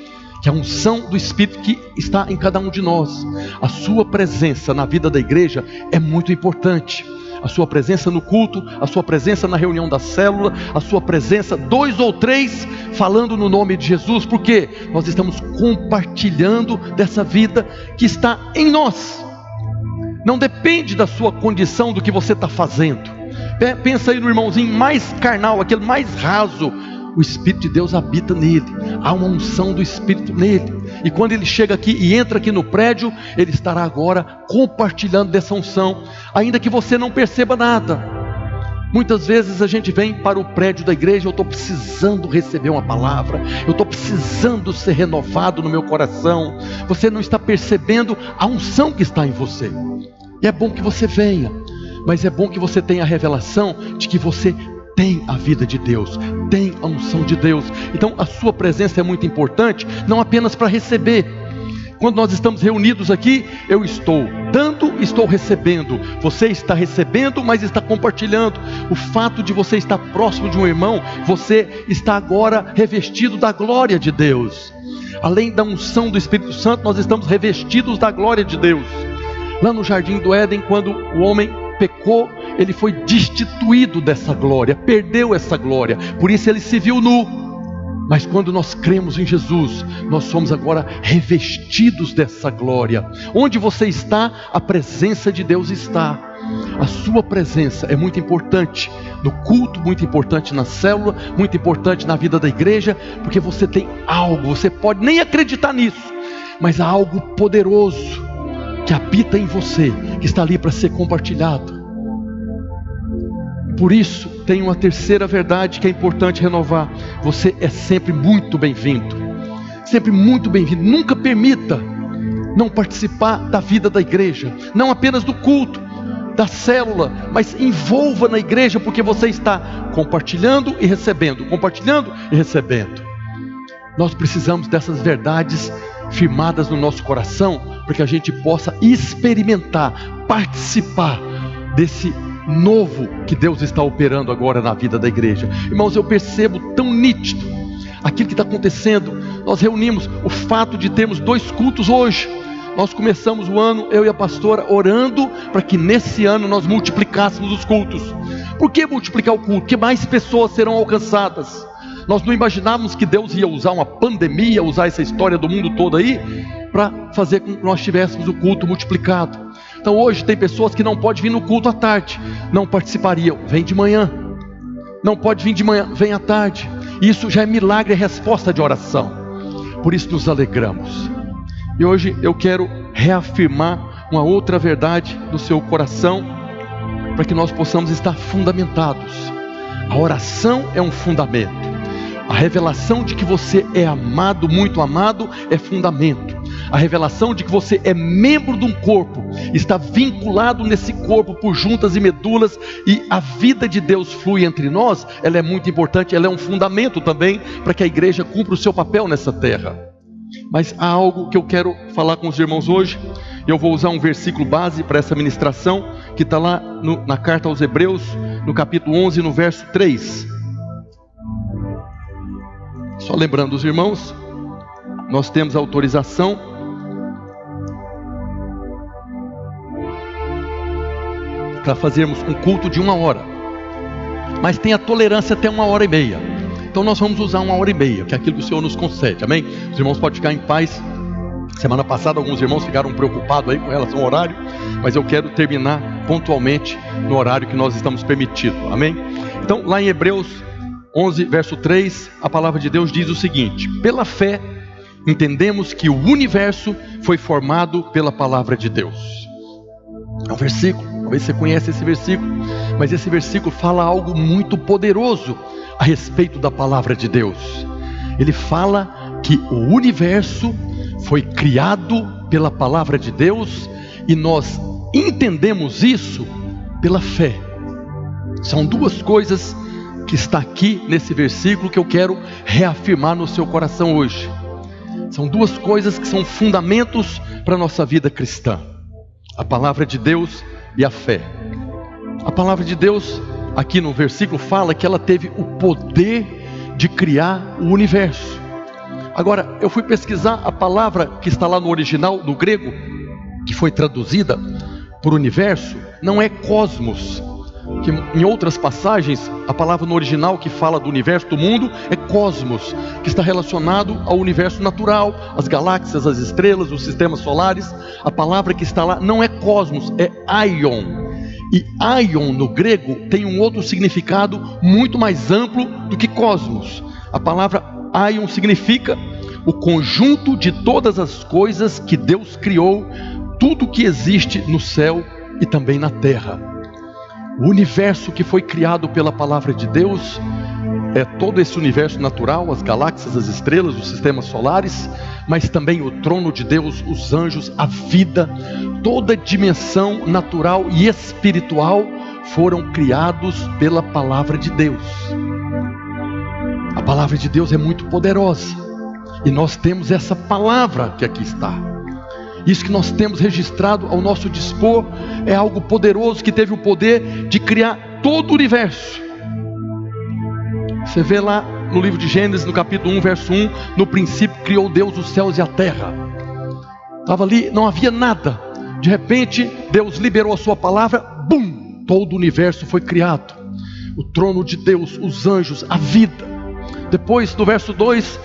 que é a unção do Espírito que está em cada um de nós. A sua presença na vida da igreja é muito importante. A sua presença no culto, a sua presença na reunião da célula, a sua presença, 2 ou 3 falando no nome de Jesus, porque nós estamos compartilhando dessa vida que está em nós. Não depende da sua condição, do que você está fazendo. Pensa aí no irmãozinho mais carnal, aquele mais raso. O Espírito de Deus habita nele, há uma unção do Espírito nele, e quando ele chega aqui e entra aqui no prédio, ele estará agora compartilhando dessa unção, ainda que você não perceba nada. Muitas vezes a gente vem para o prédio da igreja: eu estou precisando receber uma palavra, eu estou precisando ser renovado no meu coração. Você não está percebendo a unção que está em você, e é bom que você venha, mas é bom que você tenha a revelação de que você tem a vida de Deus, tem a unção de Deus. Então a sua presença é muito importante, não apenas para receber. Quando nós estamos reunidos aqui, eu estou dando, estou recebendo. Você está recebendo, mas está compartilhando. O fato de você estar próximo de um irmão, você está agora revestido da glória de Deus. Além da unção do Espírito Santo, nós estamos revestidos da glória de Deus. Lá no Jardim do Éden, quando o homem pecou, ele foi destituído dessa glória, perdeu essa glória, por isso ele se viu nu. Mas quando nós cremos em Jesus, nós somos agora revestidos dessa glória. Onde você está, a presença de Deus está. A sua presença é muito importante no culto, muito importante na célula, muito importante na vida da igreja, porque você tem algo, você pode nem acreditar nisso, mas há algo poderoso que habita em você, que está ali para ser compartilhado. Por isso, tem uma terceira verdade que é importante renovar: você é sempre muito bem-vindo, sempre muito bem-vindo. Nunca permita não participar da vida da igreja, não apenas do culto, da célula, mas envolva na igreja, porque você está compartilhando e recebendo, compartilhando e recebendo. Nós precisamos dessas verdades firmadas no nosso coração, para que a gente possa experimentar, participar desse novo que Deus está operando agora na vida da igreja. Irmãos, eu percebo tão nítido aquilo que está acontecendo. Nós reunimos o fato de termos 2 cultos hoje. Nós começamos o ano, eu e a pastora, orando para que nesse ano nós multiplicássemos os cultos. Por que multiplicar o culto? Porque mais pessoas serão alcançadas. Nós não imaginávamos que Deus ia usar uma pandemia, usar essa história do mundo todo aí, para fazer com que nós tivéssemos o culto multiplicado. Então hoje tem pessoas que não podem vir no culto à tarde, não participariam, vem de manhã. Não pode vir de manhã, vem à tarde. Isso já é milagre, é resposta de oração. Por isso nos alegramos. E hoje eu quero reafirmar uma outra verdade no seu coração, para que nós possamos estar fundamentados. A oração é um fundamento. A revelação de que você é amado, muito amado, é fundamento. A revelação de que você é membro de um corpo, está vinculado nesse corpo por juntas e medulas, e a vida de Deus flui entre nós, ela é muito importante, ela é um fundamento também para que a igreja cumpra o seu papel nessa terra. Mas há algo que eu quero falar com os irmãos hoje. Eu vou usar um versículo base para essa ministração, que está lá na carta aos Hebreus, no capítulo 11, no verso 3. Só lembrando os irmãos, nós temos autorização para fazermos um culto de 1 hora, mas tem a tolerância até 1h30. Então nós vamos usar 1h30, que é aquilo que o Senhor nos concede, amém? Os irmãos podem ficar em paz. Semana passada alguns irmãos ficaram preocupados aí com relação ao horário, mas eu quero terminar pontualmente no horário que nós estamos permitidos, amém? Então lá em Hebreus 11, verso 3, a palavra de Deus diz o seguinte: pela fé entendemos que o universo foi formado pela palavra de Deus. É um versículo, talvez você conheça esse versículo, mas esse versículo fala algo muito poderoso a respeito da palavra de Deus. Ele fala que o universo foi criado pela palavra de Deus e nós entendemos isso pela fé. São duas coisas que está aqui nesse versículo que eu quero reafirmar no seu coração hoje. São duas coisas que são fundamentos para a nossa vida cristã: a palavra de Deus e a fé. A palavra de Deus, aqui no versículo, fala que ela teve o poder de criar o universo. Agora, eu fui pesquisar a palavra que está lá no original, no grego, que foi traduzida por universo, não é cosmos. Que em outras passagens, a palavra no original que fala do universo, do mundo, é cosmos, que está relacionado ao universo natural, as galáxias, as estrelas, os sistemas solares. A palavra que está lá não é cosmos, é aion. E aion no grego tem um outro significado muito mais amplo do que cosmos. A palavra aion significa o conjunto de todas as coisas que Deus criou, tudo que existe no céu e também na terra. O universo que foi criado pela palavra de Deus é todo esse universo natural, as galáxias, as estrelas, os sistemas solares, mas também o trono de Deus, os anjos, a vida, toda dimensão natural e espiritual foram criados pela palavra de Deus. A palavra de Deus é muito poderosa e nós temos essa palavra que aqui está. Isso que nós temos registrado ao nosso dispor é algo poderoso que teve o poder de criar todo o universo. Você vê lá no livro de Gênesis, no capítulo 1, verso 1, no princípio criou Deus os céus e a terra. Estava ali, não havia nada. De repente, Deus liberou a sua palavra, bum! Todo o universo foi criado. O trono de Deus, os anjos, a vida. Depois, no verso 2,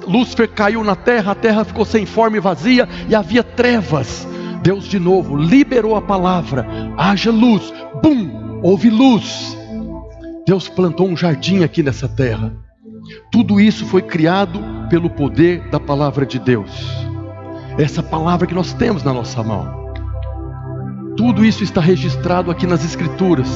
Lúcifer caiu na terra, a terra ficou sem forma e vazia, e havia trevas. Deus de novo liberou a palavra, haja luz, bum, houve luz. Deus plantou um jardim aqui nessa terra. Tudo isso foi criado pelo poder da palavra de Deus. Essa palavra que nós temos na nossa mão. Tudo isso está registrado aqui nas Escrituras.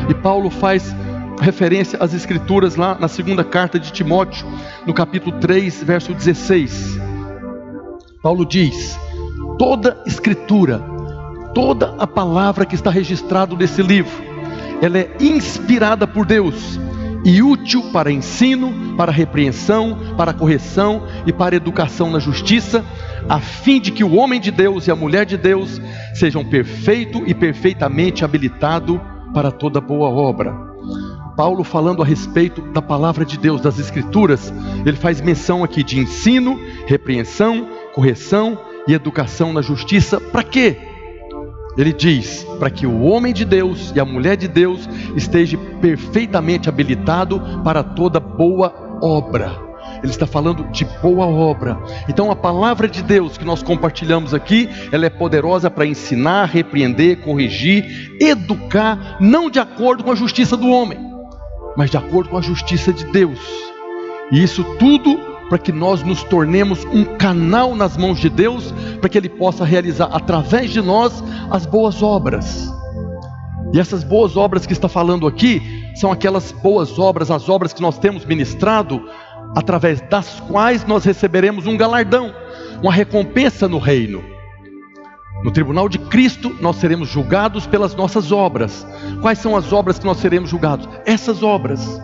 E Paulo faz referência às Escrituras lá na segunda carta de Timóteo, no capítulo 3, verso 16. Paulo diz: toda Escritura, toda a palavra que está registrada nesse livro, ela é inspirada por Deus e útil para ensino, para repreensão, para correção e para educação na justiça, a fim de que o homem de Deus e a mulher de Deus sejam perfeito e perfeitamente habilitado para toda boa obra. Paulo, falando a respeito da palavra de Deus, das Escrituras, ele faz menção aqui de ensino, repreensão, correção e educação na justiça. Para quê? Ele diz: para que o homem de Deus e a mulher de Deus esteja perfeitamente habilitado para toda boa obra. Ele está falando de boa obra. Então a palavra de Deus que nós compartilhamos aqui, ela é poderosa para ensinar, repreender, corrigir, educar, não de acordo com a justiça do homem, mas de acordo com a justiça de Deus. E isso tudo para que nós nos tornemos um canal nas mãos de Deus, para que Ele possa realizar através de nós as boas obras. E essas boas obras que está falando aqui, são aquelas boas obras, as obras que nós temos ministrado, através das quais nós receberemos um galardão, uma recompensa no reino. No tribunal de Cristo nós seremos julgados pelas nossas obras. Quais são as obras que nós seremos julgados? Essas obras.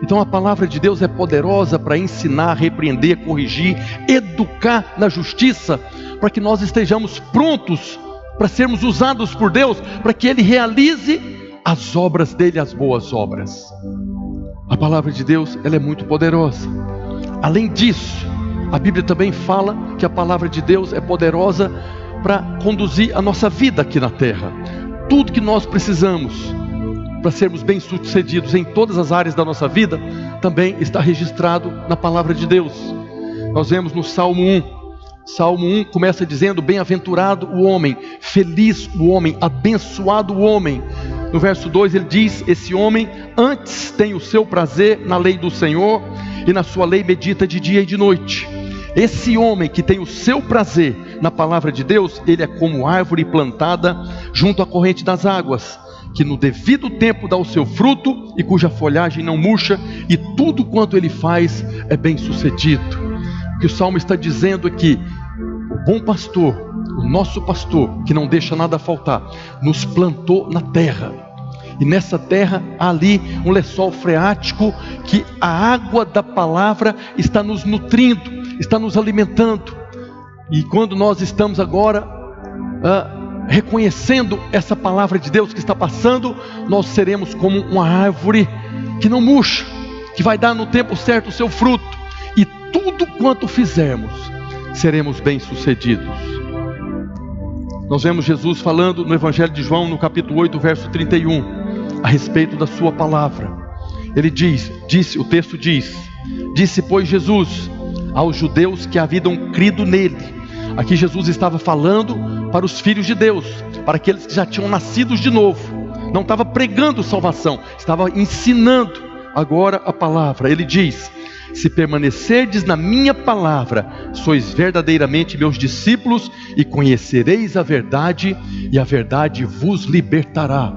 Então a palavra de Deus é poderosa para ensinar, repreender, corrigir, educar na justiça, para que nós estejamos prontos para sermos usados por Deus, para que Ele realize as obras dele, as boas obras. A palavra de Deus, ela é muito poderosa. Além disso, a Bíblia também fala que a palavra de Deus é poderosa para conduzir a nossa vida aqui na terra. Tudo que nós precisamos para sermos bem-sucedidos em todas as áreas da nossa vida, também está registrado na palavra de Deus. Nós vemos no Salmo 1. Salmo 1 começa dizendo: bem-aventurado o homem, feliz o homem, abençoado o homem. No verso 2 ele diz: esse homem antes tem o seu prazer na lei do Senhor, e na sua lei medita de dia e de noite. Esse homem que tem o seu prazer na palavra de Deus, ele é como árvore plantada junto à corrente das águas, que no devido tempo dá o seu fruto, e cuja folhagem não murcha, e tudo quanto ele faz é bem sucedido. O que o Salmo está dizendo é que o bom pastor, o nosso pastor, que não deixa nada faltar, nos plantou na terra, e nessa terra há ali um lençol freático, que a água da palavra está nos nutrindo, está nos alimentando. E quando nós estamos agora reconhecendo essa palavra de Deus que está passando, nós seremos como uma árvore que não murcha, que vai dar no tempo certo o seu fruto, e tudo quanto fizermos, seremos bem-sucedidos. Nós vemos Jesus falando no Evangelho de João, no capítulo 8, verso 31, a respeito da sua palavra. Ele disse, o texto diz: disse, pois, Jesus aos judeus que haviam crido nele. Aqui Jesus estava falando para os filhos de Deus, para aqueles que já tinham nascido de novo. Não estava pregando salvação, estava ensinando agora a palavra. Ele diz: se permanecerdes na minha palavra, sois verdadeiramente meus discípulos, e conhecereis a verdade, e a verdade vos libertará.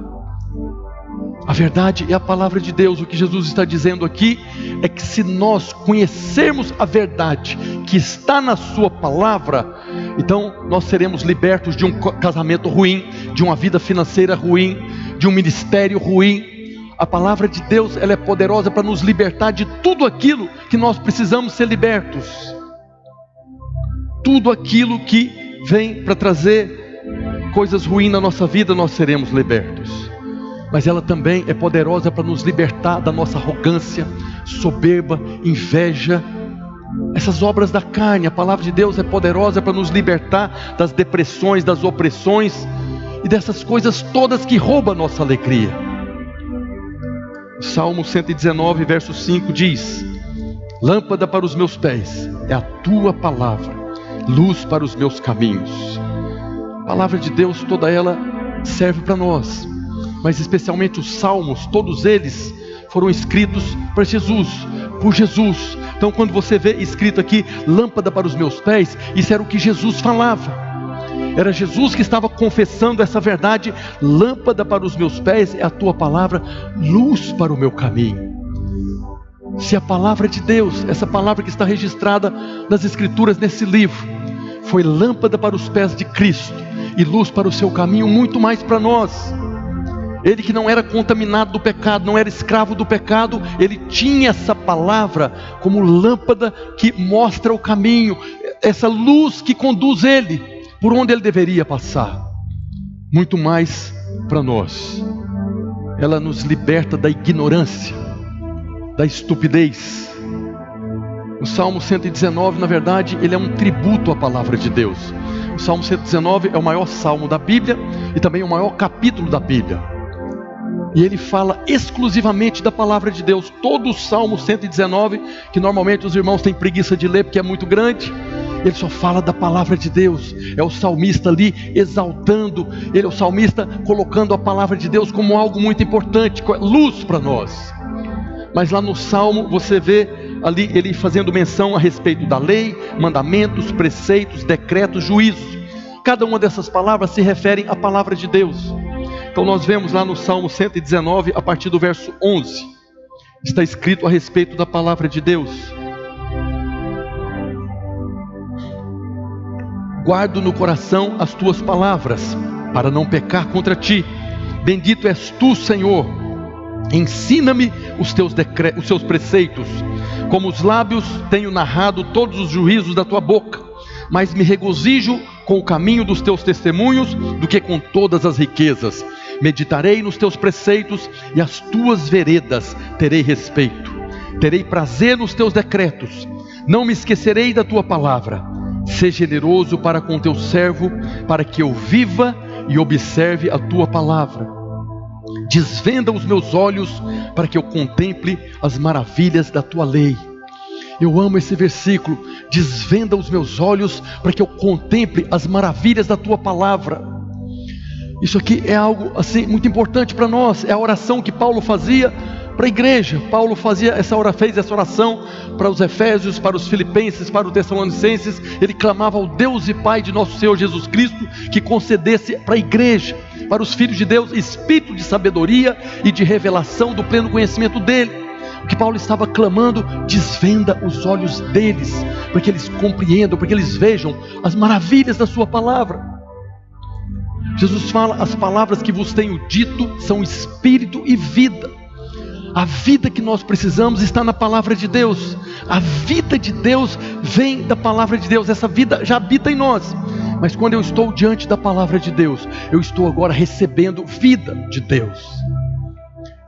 A verdade é a palavra de Deus. O que Jesus está dizendo aqui é que se nós conhecermos a verdade que está na sua palavra, então nós seremos libertos de um casamento ruim, de uma vida financeira ruim, de um ministério ruim. A palavra de Deus, ela é poderosa para nos libertar de tudo aquilo que nós precisamos ser libertos. Tudo aquilo que vem para trazer coisas ruins na nossa vida, nós seremos libertos. Mas ela também é poderosa para nos libertar da nossa arrogância, soberba, inveja, essas obras da carne. A palavra de Deus é poderosa para nos libertar das depressões, das opressões e dessas coisas todas que roubam a nossa alegria. Salmo 119, verso 5 diz: lâmpada para os meus pés é a tua palavra, luz para os meus caminhos. A palavra de Deus, toda ela serve para nós, mas especialmente os salmos, todos eles foram escritos para Jesus, por Jesus. Então quando você vê escrito aqui, lâmpada para os meus pés, isso era o que Jesus falava. Era Jesus que estava confessando essa verdade. Lâmpada para os meus pés é a tua palavra, luz para o meu caminho. Se a palavra de Deus, essa palavra que está registrada nas escrituras nesse livro, foi lâmpada para os pés de Cristo e luz para o seu caminho, muito mais para nós. Ele que não era contaminado do pecado, não era escravo do pecado, ele tinha essa palavra como lâmpada que mostra o caminho, essa luz que conduz ele por onde ele deveria passar. Muito mais para nós. Ela nos liberta da ignorância, da estupidez. O Salmo 119, na verdade, ele é um tributo à palavra de Deus. O Salmo 119 é o maior salmo da Bíblia e também o maior capítulo da Bíblia. E ele fala exclusivamente da palavra de Deus. Todo o Salmo 119, que normalmente os irmãos têm preguiça de ler porque é muito grande, ele só fala da palavra de Deus. É o salmista ali exaltando, ele é o salmista colocando a palavra de Deus como algo muito importante, luz para nós. Mas lá no Salmo você vê ali ele fazendo menção a respeito da lei, mandamentos, preceitos, decretos, juízos. Cada uma dessas palavras se referem à palavra de Deus. Então nós vemos lá no Salmo 119, a partir do verso 11, está escrito a respeito da palavra de Deus: guardo no coração as tuas palavras, para não pecar contra ti. Bendito és tu, Senhor. Ensina-me os seus preceitos. Como os lábios tenho narrado todos os juízos da tua boca, mas me regozijo com o caminho dos teus testemunhos do que com todas as riquezas. Meditarei nos teus preceitos e as tuas veredas terei respeito. Terei prazer nos teus decretos. Não me esquecerei da tua palavra. Sê generoso para com teu servo, para que eu viva e observe a tua palavra. Desvenda os meus olhos para que eu contemple as maravilhas da tua lei. Eu amo esse versículo. Desvenda os meus olhos para que eu contemple as maravilhas da tua palavra. Isso aqui é algo assim muito importante para nós. É a oração que Paulo fazia para a igreja. Paulo fez essa oração para os Efésios, para os Filipenses, para os Tessalonicenses. Ele clamava ao Deus e Pai de nosso Senhor Jesus Cristo que concedesse para a igreja, para os filhos de Deus, espírito de sabedoria e de revelação do pleno conhecimento dele. O que Paulo estava clamando: desvenda os olhos deles, para que eles compreendam, para que eles vejam as maravilhas da sua palavra. Jesus fala: as palavras que vos tenho dito são espírito e vida. A vida que nós precisamos está na palavra de Deus. A vida de Deus vem da palavra de Deus. Essa vida já habita em nós. Mas quando eu estou diante da palavra de Deus, eu estou agora recebendo vida de Deus.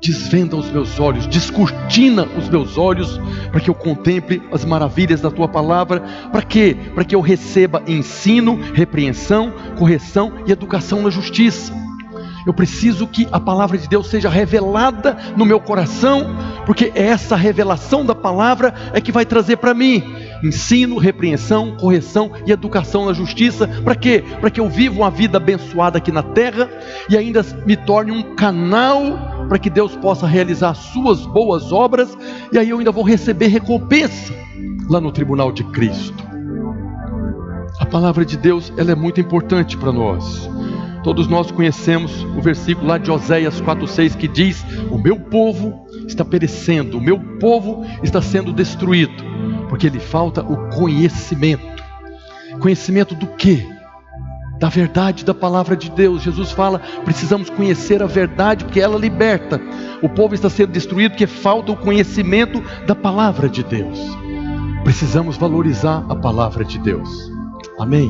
Desvenda os meus olhos, descortina os meus olhos, para que eu contemple as maravilhas da tua palavra. Para quê? Para que eu receba ensino, repreensão, correção e educação na justiça. Eu preciso que a palavra de Deus seja revelada no meu coração, porque essa revelação da palavra é que vai trazer para mim ensino, repreensão, correção e educação na justiça. Para quê? Para que eu viva uma vida abençoada aqui na terra e ainda me torne um canal para que Deus possa realizar as suas boas obras, e aí eu ainda vou receber recompensa lá no tribunal de Cristo. A palavra de Deus, ela é muito importante para nós. Todos nós conhecemos o versículo lá de Oséias 4:6 que diz: o meu povo está perecendo, o meu povo está sendo destruído, porque lhe falta o conhecimento. Conhecimento do quê? Da verdade da palavra de Deus. Jesus fala: precisamos conhecer a verdade, porque ela liberta. O povo está sendo destruído porque falta o conhecimento da palavra de Deus. Precisamos valorizar a palavra de Deus. Amém?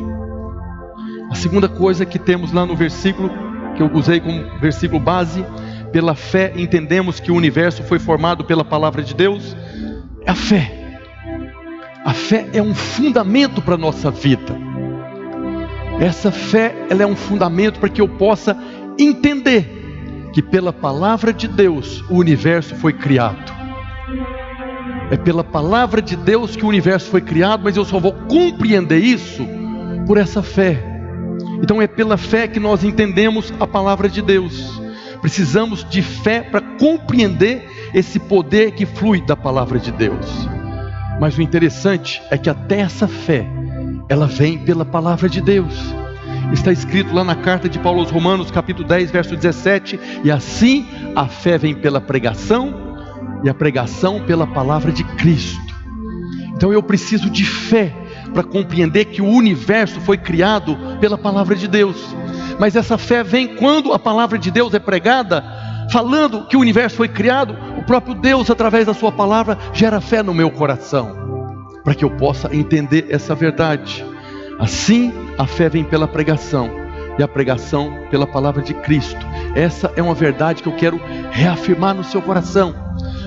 A segunda coisa que temos lá no versículo, que eu usei como versículo base: pela fé entendemos que o universo foi formado pela palavra de Deus. É a fé. A fé é um fundamento para a nossa vida. Essa fé, ela é um fundamento para que eu possa entender que pela palavra de Deus o universo foi criado. É pela palavra de Deus que o universo foi criado, mas eu só vou compreender isso por essa fé. Então é pela fé que nós entendemos a palavra de Deus. Precisamos de fé para compreender esse poder que flui da palavra de Deus. Mas o interessante é que até essa fé, ela vem pela palavra de Deus. Está escrito lá na carta de Paulo aos Romanos, capítulo 10, verso 17: e assim a fé vem pela pregação, e a pregação pela palavra de Cristo. Então eu preciso de fé para compreender que o universo foi criado pela palavra de Deus. Mas essa fé vem quando a palavra de Deus é pregada, falando que o universo foi criado. O próprio Deus, através da sua palavra, gera fé no meu coração, para que eu possa entender essa verdade. Assim a fé vem pela pregação, e a pregação pela palavra de Cristo. Essa é uma verdade que eu quero reafirmar no seu coração,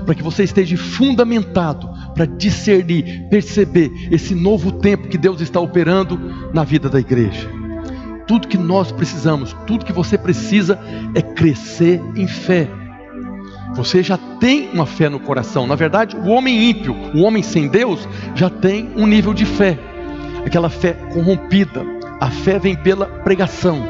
para que você esteja fundamentado para discernir, perceber esse novo tempo que Deus está operando na vida da igreja. Tudo que nós precisamos, tudo que você precisa é crescer em fé. Você já tem uma fé no coração. Na verdade, o homem ímpio, o homem sem Deus, já tem um nível de fé, aquela fé corrompida. A fé vem pela pregação.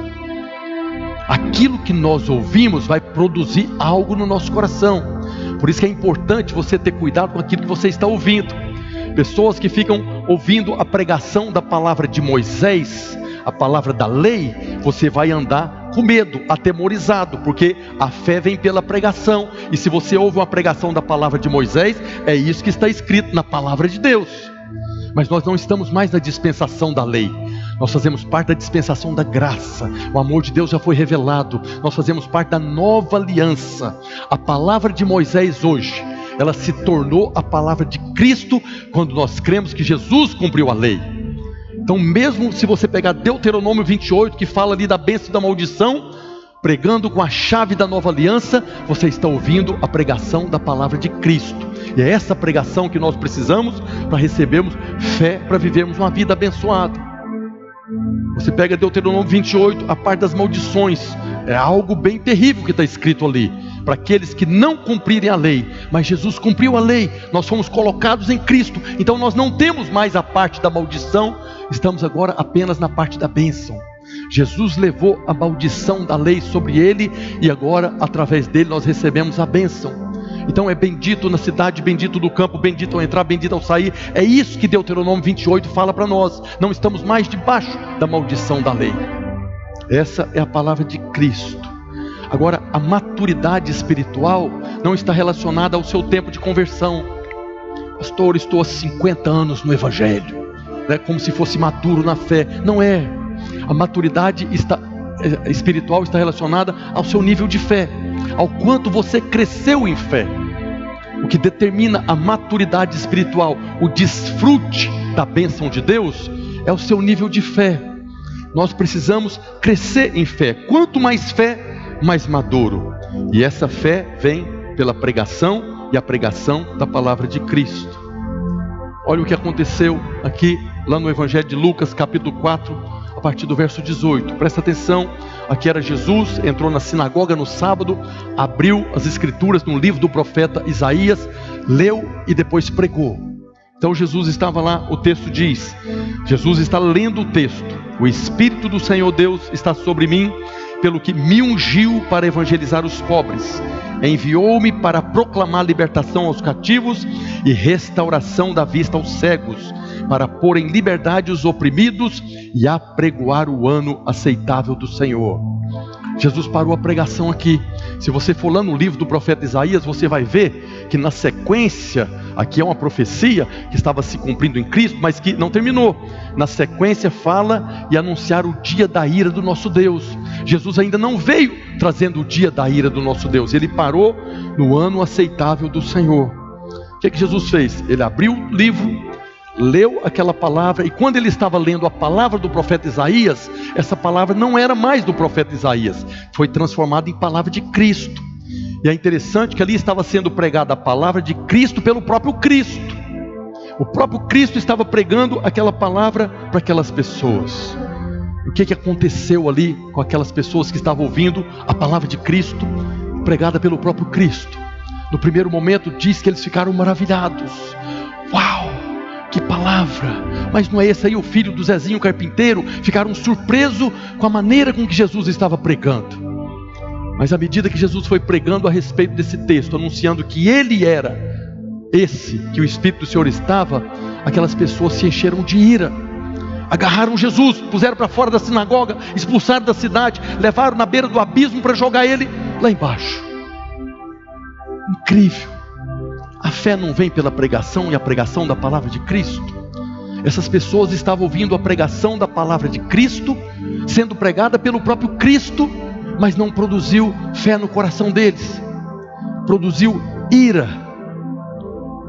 Aquilo que nós ouvimos vai produzir algo no nosso coração. Por isso que é importante você ter cuidado com aquilo que você está ouvindo. Pessoas que ficam ouvindo a pregação da palavra de Moisés, a palavra da lei, você vai andar com medo, atemorizado, porque a fé vem pela pregação. E se você ouve uma pregação da palavra de Moisés, é isso que está escrito na palavra de Deus. Mas nós não estamos mais na dispensação da lei. Nós fazemos parte da dispensação da graça. O amor de Deus já foi revelado. Nós fazemos parte da nova aliança. A palavra de Moisés hoje, ela se tornou a palavra de Cristo, quando nós cremos que Jesus cumpriu a lei. Então mesmo se você pegar Deuteronômio 28, que fala ali da bênção e da maldição, pregando com a chave da nova aliança, você está ouvindo a pregação da palavra de Cristo. E é essa pregação que nós precisamos para recebermos fé, para vivermos uma vida abençoada. Você pega Deuteronômio 28, a parte das maldições. É algo bem terrível que está escrito ali, para aqueles que não cumprirem a lei. Mas Jesus cumpriu a lei, nós fomos colocados em Cristo. Então nós não temos mais a parte da maldição, estamos agora apenas na parte da bênção. Jesus levou a maldição da lei sobre ele, e agora através dele nós recebemos a bênção. Então é bendito na cidade, bendito no campo, bendito ao entrar, bendito ao sair. É isso que Deuteronômio 28 fala para nós. Não estamos mais debaixo da maldição da lei. Essa é a palavra de Cristo. Agora, a maturidade espiritual não está relacionada ao seu tempo de conversão. Pastor, estou há 50 anos no Evangelho, como se fosse maduro na fé. Não é. A maturidade espiritual está relacionada ao seu nível de fé, ao quanto você cresceu em fé. O que determina a maturidade espiritual, o desfrute da bênção de Deus, é o seu nível de fé. Nós precisamos crescer em fé. Quanto mais fé, mais maduro. E essa fé vem pela pregação, e a pregação da palavra de Cristo. Olha o que aconteceu aqui, lá no Evangelho de Lucas, capítulo 4, a partir do verso 18. Presta atenção, aqui era Jesus, entrou na sinagoga no sábado, abriu as escrituras no livro do profeta Isaías, leu e depois pregou. Então Jesus estava lá, o texto diz, Jesus está lendo o texto: o Espírito do Senhor Deus está sobre mim, pelo que me ungiu para evangelizar os pobres, enviou-me para proclamar libertação aos cativos e restauração da vista aos cegos, para pôr em liberdade os oprimidos e apregoar o ano aceitável do Senhor. Jesus parou a pregação aqui. Se você for lá no livro do profeta Isaías, você vai ver que na sequência, aqui é uma profecia que estava se cumprindo em Cristo, mas que não terminou. Na sequência fala e anunciar o dia da ira do nosso Deus. Jesus ainda não veio trazendo o dia da ira do nosso Deus. Ele parou no ano aceitável do Senhor. O que Jesus fez? Ele abriu o livro, leu aquela palavra, e quando ele estava lendo a palavra do profeta Isaías, essa palavra não era mais do profeta Isaías, foi transformada em palavra de Cristo. E é interessante que ali estava sendo pregada a palavra de Cristo pelo próprio Cristo. O próprio Cristo estava pregando aquela palavra para aquelas pessoas. O que aconteceu ali com aquelas pessoas que estavam ouvindo a palavra de Cristo pregada pelo próprio Cristo? No primeiro momento diz que eles ficaram maravilhados. Uau! Que palavra! Mas não é esse aí o filho do Zezinho carpinteiro? Ficaram surpresos com a maneira com que Jesus estava pregando. Mas à medida que Jesus foi pregando a respeito desse texto, anunciando que ele era esse que o Espírito do Senhor estava, aquelas pessoas se encheram de ira, agarraram Jesus, puseram para fora da sinagoga, expulsaram da cidade, levaram na beira do abismo para jogar ele lá embaixo. Incrível! A fé não vem pela pregação e a pregação da palavra de Cristo. Essas pessoas estavam ouvindo a pregação da palavra de Cristo, sendo pregada pelo próprio Cristo, mas não produziu fé no coração deles. Produziu ira,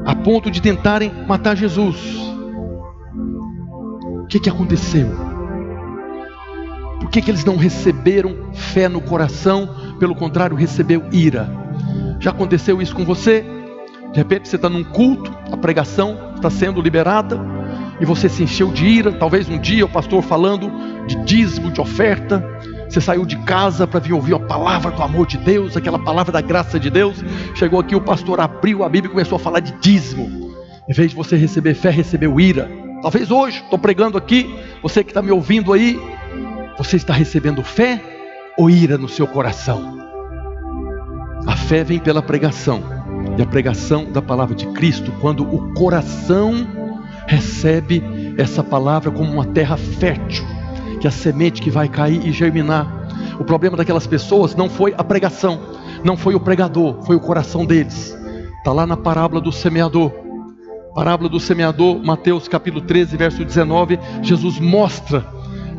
a ponto de tentarem matar Jesus. O que aconteceu? Por que eles não receberam fé no coração? Pelo contrário, recebeu ira. Já aconteceu isso com você? De repente você está num culto, a pregação está sendo liberada e você se encheu de ira. Talvez um dia o pastor falando de dízimo, de oferta, você saiu de casa para vir ouvir a palavra do amor de Deus, aquela palavra da graça de Deus. Chegou aqui, o pastor abriu a Bíblia e começou a falar de dízimo. Em vez de você receber fé, recebeu ira. Talvez hoje, estou pregando aqui, você que está me ouvindo aí, você está recebendo fé ou ira no seu coração? A fé vem pela pregação. E a pregação da palavra de Cristo, quando o coração recebe essa palavra como uma terra fértil, que é a semente que vai cair e germinar. O problema daquelas pessoas não foi a pregação, não foi o pregador, foi o coração deles. Está lá na parábola do semeador. Parábola do semeador, Mateus capítulo 13, verso 19, Jesus mostra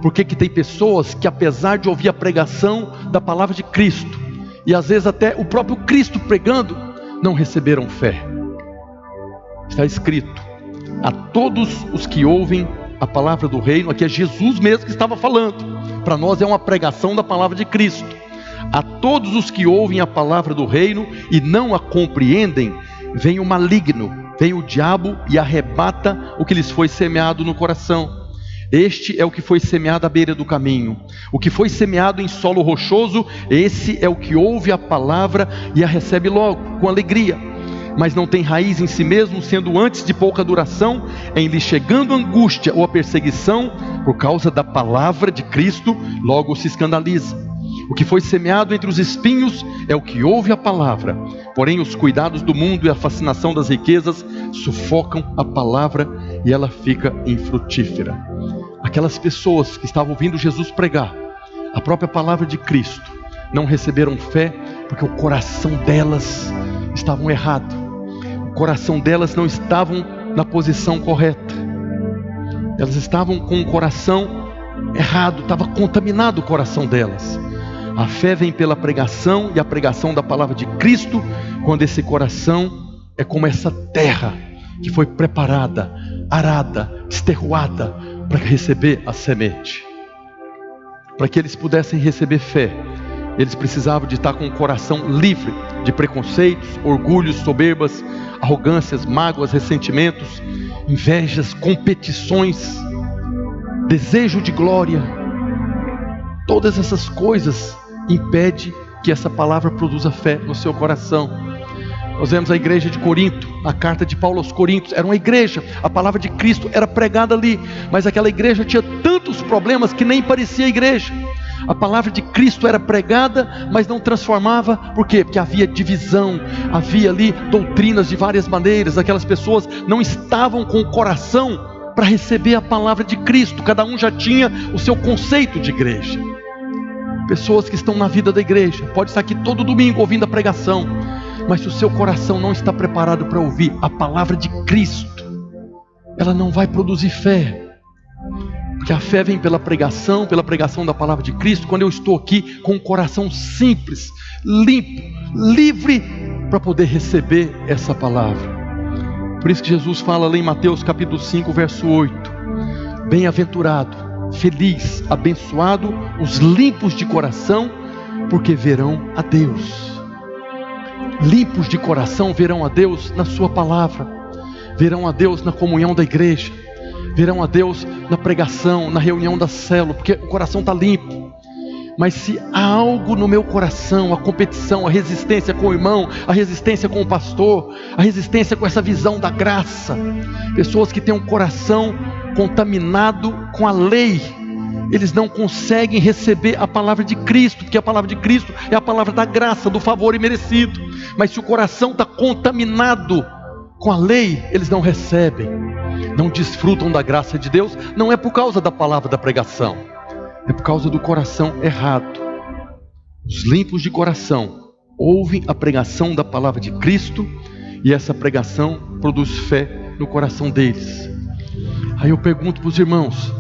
por que tem pessoas que, apesar de ouvir a pregação da palavra de Cristo, e às vezes até o próprio Cristo pregando, não receberam fé. Está escrito: a todos os que ouvem a palavra do reino, aqui é Jesus mesmo que estava falando, para nós é uma pregação da palavra de Cristo. A todos os que ouvem a palavra do reino e não a compreendem, vem o maligno, vem o diabo e arrebata o que lhes foi semeado no coração. Este é o que foi semeado à beira do caminho. O que foi semeado em solo rochoso, esse é o que ouve a palavra e a recebe logo, com alegria. Mas não tem raiz em si mesmo, sendo antes de pouca duração, em lhe chegando a angústia ou a perseguição, por causa da palavra de Cristo, logo se escandaliza. O que foi semeado entre os espinhos é o que ouve a palavra, porém os cuidados do mundo e a fascinação das riquezas sufocam a palavra e ela fica infrutífera. Aquelas pessoas que estavam ouvindo Jesus pregar a própria palavra de Cristo não receberam fé porque o coração delas estava errado. O coração delas não estava na posição correta. Elas estavam com o coração errado, estava contaminado o coração delas. A fé vem pela pregação e a pregação da palavra de Cristo, quando esse coração é como essa terra que foi preparada, arada, esterroada para receber a semente. Para que eles pudessem receber fé, eles precisavam de estar com o coração livre de preconceitos, orgulhos, soberbas, arrogâncias, mágoas, ressentimentos, invejas, competições, desejo de glória. Todas essas coisas impedem que essa palavra produza fé no seu coração. Nós vemos a igreja de Corinto, a carta de Paulo aos Coríntios, era uma igreja, a palavra de Cristo era pregada ali, mas aquela igreja tinha tantos problemas que nem parecia igreja. A palavra de Cristo era pregada, mas não transformava. Por quê? Porque havia divisão, havia ali doutrinas de várias maneiras. Aquelas pessoas não estavam com o coração para receber a palavra de Cristo. Cada um já tinha o seu conceito de igreja. Pessoas que estão na vida da igreja, pode estar aqui todo domingo ouvindo a pregação, mas se o seu coração não está preparado para ouvir a palavra de Cristo, ela não vai produzir fé. Porque a fé vem pela pregação da palavra de Cristo. Quando eu estou aqui com um coração simples, limpo, livre, para poder receber essa palavra. Por isso que Jesus fala lá em Mateus capítulo 5, verso 8: bem-aventurado, feliz, abençoado os limpos de coração, porque verão a Deus. Limpos de coração verão a Deus na sua palavra, verão a Deus na comunhão da igreja, verão a Deus na pregação, na reunião da célula, porque o coração está limpo. Mas se há algo no meu coração, a competição, a resistência com o irmão, a resistência com o pastor, a resistência com essa visão da graça, pessoas que têm um coração contaminado com a lei, eles não conseguem receber a palavra de Cristo, porque a palavra de Cristo é a palavra da graça, do favor imerecido. Mas se o coração está contaminado com a lei, eles não recebem, não desfrutam da graça de Deus. Não é por causa da palavra da pregação, é por causa do coração errado. Os limpos de coração ouvem a pregação da palavra de Cristo, e essa pregação produz fé no coração deles. Aí eu pergunto para os irmãos,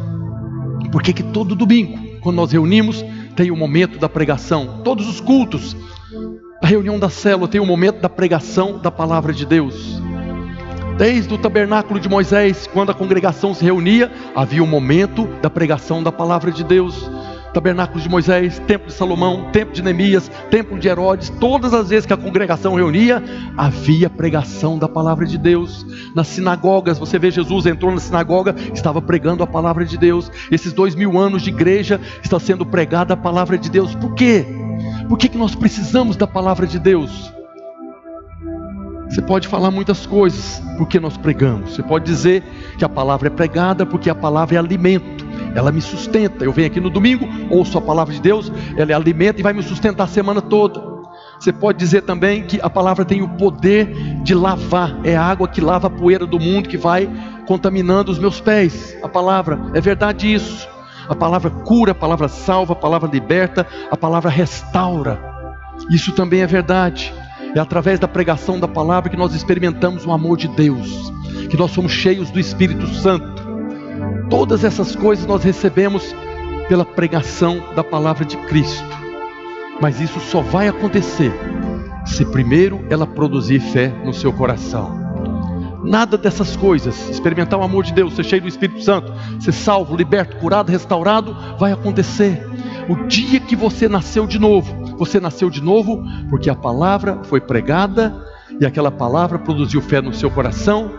por que todo domingo, quando nós reunimos, tem o momento da pregação? Todos os cultos, a reunião da célula tem o momento da pregação da palavra de Deus. Desde o tabernáculo de Moisés, quando a congregação se reunia, havia um momento da pregação da palavra de Deus. Tabernáculo de Moisés, templo de Salomão, templo de Neemias, templo de Herodes, todas as vezes que a congregação reunia, havia pregação da palavra de Deus. Nas sinagogas, você vê Jesus entrou na sinagoga, estava pregando a palavra de Deus. Esses 2000 anos de igreja está sendo pregada a palavra de Deus. Por quê? Por que nós precisamos da palavra de Deus? Você pode falar muitas coisas porque nós pregamos. Você pode dizer que a palavra é pregada porque a palavra é alimento, ela me sustenta. Eu venho aqui no domingo, ouço a palavra de Deus, ela é alimento e vai me sustentar a semana toda. Você pode dizer também que a palavra tem o poder de lavar, é a água que lava a poeira do mundo, que vai contaminando os meus pés. A palavra, é verdade isso. A palavra cura, a palavra salva, a palavra liberta, a palavra restaura. Isso também é verdade. É através da pregação da palavra que nós experimentamos o amor de Deus, que nós somos cheios do Espírito Santo. Todas essas coisas nós recebemos pela pregação da palavra de Cristo. Mas isso só vai acontecer se primeiro ela produzir fé no seu coração. Nada dessas coisas, experimentar o amor de Deus, ser cheio do Espírito Santo, ser salvo, liberto, curado, restaurado, vai acontecer o dia que você nasceu de novo. Você nasceu de novo porque a palavra foi pregada e aquela palavra produziu fé no seu coração,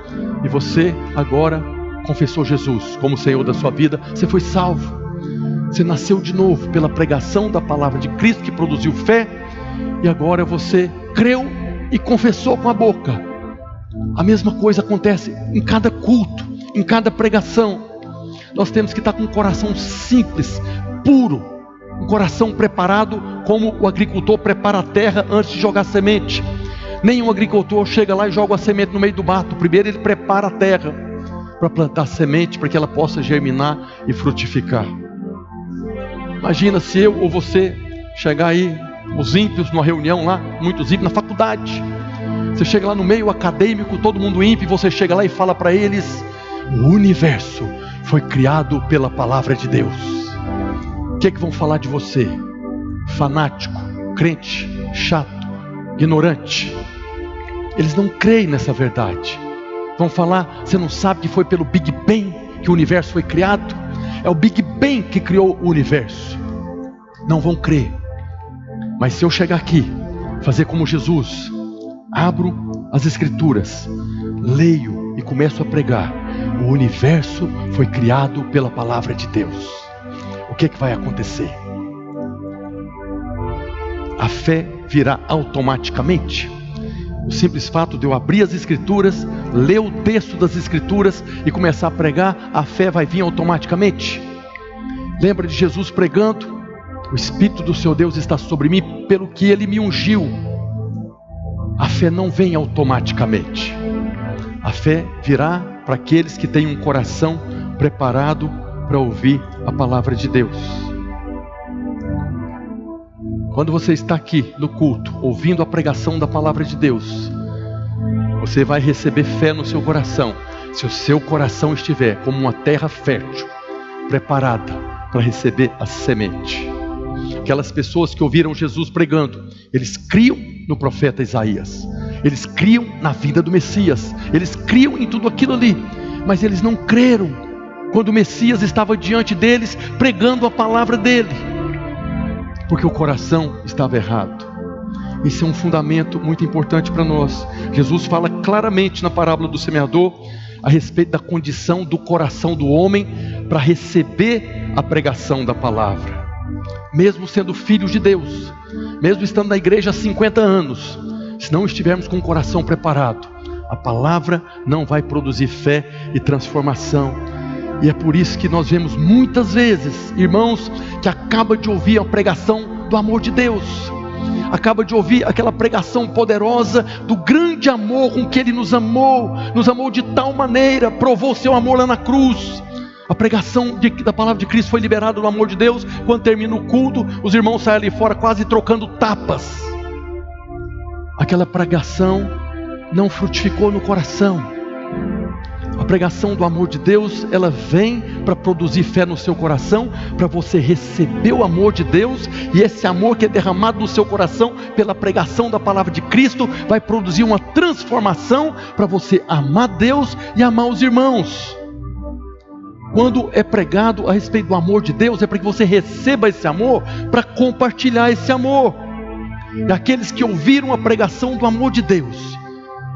e você agora confessou Jesus como Senhor da sua vida. Você foi salvo, você nasceu de novo pela pregação da palavra de Cristo que produziu fé, e agora você creu e confessou com a boca. A mesma coisa acontece em cada culto, em cada pregação. Nós temos que estar com um coração simples, puro, um coração preparado como o agricultor prepara a terra antes de jogar semente. Nenhum agricultor chega lá e joga a semente no meio do mato. Primeiro ele prepara a terra para plantar a semente, para que ela possa germinar e frutificar. Imagina se eu ou você chegar aí, os ímpios, numa reunião lá, muitos ímpios na faculdade. Você chega lá no meio acadêmico, todo mundo ímpio, e você chega lá e fala para eles: o universo foi criado pela palavra de Deus. O que é que vão falar de você? Fanático, crente, chato, ignorante. Eles não creem nessa verdade. Vão falar: você não sabe que foi pelo Big Bang que o universo foi criado? É o Big Bang que criou o universo. Não vão crer. Mas se eu chegar aqui, fazer como Jesus, abro as escrituras, leio e começo a pregar: o universo foi criado pela palavra de Deus. O que vai acontecer? A fé virá automaticamente. O simples fato de eu abrir as escrituras, ler o texto das escrituras e começar a pregar, a fé vai vir automaticamente. Lembra de Jesus pregando: o Espírito do seu Deus está sobre mim, pelo que Ele me ungiu. A fé não vem automaticamente. A fé virá para aqueles que têm um coração preparado para ouvir a palavra de Deus. Quando você está aqui no culto, ouvindo a pregação da palavra de Deus, você vai receber fé no seu coração, se o seu coração estiver como uma terra fértil, preparada para receber a semente. Aquelas pessoas que ouviram Jesus pregando, eles criam no profeta Isaías, eles criam na vinda do Messias, eles criam em tudo aquilo ali, mas eles não creram quando o Messias estava diante deles, pregando a palavra dele, porque o coração estava errado. Isso é um fundamento muito importante para nós. Jesus fala claramente na parábola do semeador a respeito da condição do coração do homem para receber a pregação da palavra. Mesmo sendo filhos de Deus, mesmo estando na igreja há 50 anos, se não estivermos com o coração preparado, a palavra não vai produzir fé e transformação. E é por isso que nós vemos muitas vezes irmãos que acabam de ouvir a pregação do amor de Deus, acaba de ouvir aquela pregação poderosa do grande amor com que Ele nos amou de tal maneira, provou o seu amor lá na cruz. A pregação da palavra de Cristo foi liberada do amor de Deus. Quando termina o culto, os irmãos saem ali fora quase trocando tapas. Aquela pregação não frutificou no coração. A pregação do amor de Deus, ela vem para produzir fé no seu coração, para você receber o amor de Deus, e esse amor que é derramado no seu coração pela pregação da palavra de Cristo, vai produzir uma transformação para você amar Deus e amar os irmãos. Quando é pregado a respeito do amor de Deus, é para que você receba esse amor, para compartilhar esse amor. E aqueles que ouviram a pregação do amor de Deus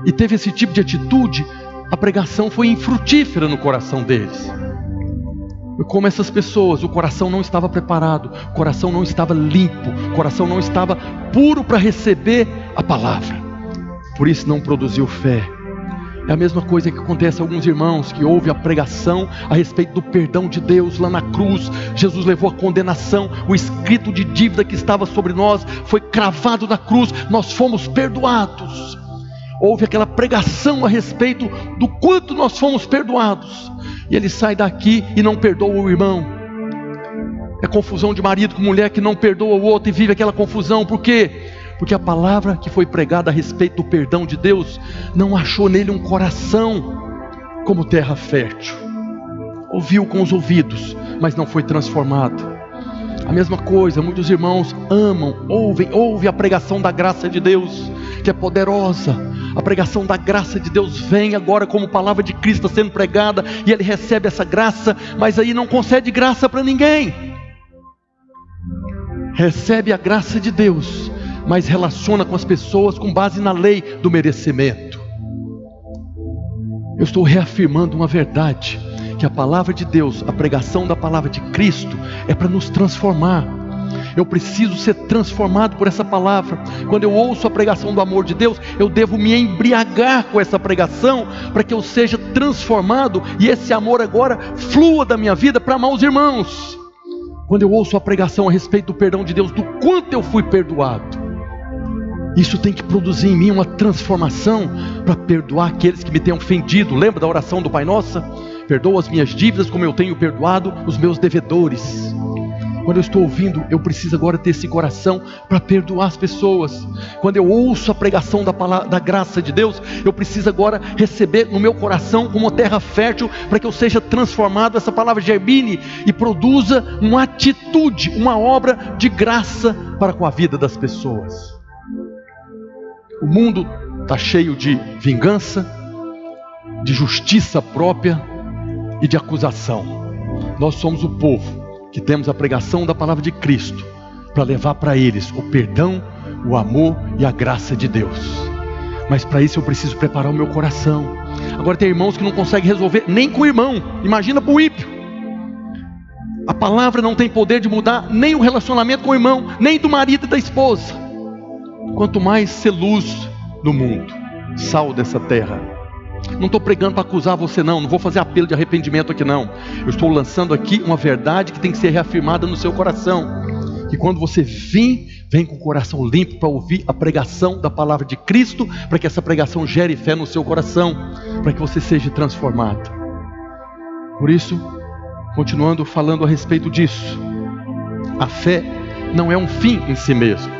e teve esse tipo de atitude, a pregação foi infrutífera no coração deles. E como essas pessoas, o coração não estava preparado, o coração não estava limpo, o coração não estava puro para receber a palavra, por isso não produziu fé. É a mesma coisa que acontece a alguns irmãos que ouvem a pregação a respeito do perdão de Deus lá na cruz. Jesus levou a condenação, o escrito de dívida que estava sobre nós foi cravado na cruz, nós fomos perdoados. Houve aquela pregação a respeito do quanto nós fomos perdoados, e ele sai daqui e não perdoa o irmão. É confusão de marido com mulher que não perdoa o outro e vive aquela confusão. Por quê? Porque a palavra que foi pregada a respeito do perdão de Deus não achou nele um coração como terra fértil. Ouviu com os ouvidos, mas não foi transformado. A mesma coisa, muitos irmãos amam, ouvem a pregação da graça de Deus, que é poderosa. A pregação da graça de Deus vem agora como palavra de Cristo sendo pregada, e ele recebe essa graça, mas aí não concede graça para ninguém. Recebe a graça de Deus, mas relaciona com as pessoas com base na lei do merecimento. Eu estou reafirmando uma verdade, que a palavra de Deus, a pregação da palavra de Cristo é para nos transformar, Eu preciso ser transformado por essa palavra. Quando eu ouço a pregação do amor de Deus, eu devo me embriagar com essa pregação, para que eu seja transformado, e esse amor agora flua da minha vida para amar os irmãos. Quando eu ouço a pregação a respeito do perdão de Deus, do quanto eu fui perdoado, isso tem que produzir em mim uma transformação para perdoar aqueles que me têm ofendido. Lembra da oração do Pai Nosso? Perdoa as minhas dívidas como eu tenho perdoado os meus devedores. Quando eu estou ouvindo, eu preciso agora ter esse coração para perdoar as pessoas. Quando eu ouço a pregação da graça de Deus, eu preciso agora receber no meu coração como uma terra fértil, para que eu seja transformado, essa palavra germine e produza uma atitude, uma obra de graça para com a vida das pessoas. O mundo está cheio de vingança, de justiça própria e de acusação. Nós somos o povo que temos a pregação da palavra de Cristo para levar para eles o perdão, o amor e a graça de Deus. Mas para isso eu preciso preparar o meu coração. Agora tem irmãos que não conseguem resolver nem com o irmão. Imagina para o ímpio. A palavra não tem poder de mudar nem o relacionamento com o irmão, nem do marido e da esposa. Quanto mais ser luz no mundo, sal dessa terra. Não estou pregando para acusar você não vou fazer apelo de arrependimento aqui não. Eu estou lançando aqui uma verdade que tem que ser reafirmada no seu coração. Que quando você vem com o coração limpo para ouvir a pregação da palavra de Cristo, para que essa pregação gere fé no seu coração, para que você seja transformado. Por isso, continuando falando a respeito disso, a fé não é um fim em si mesmo.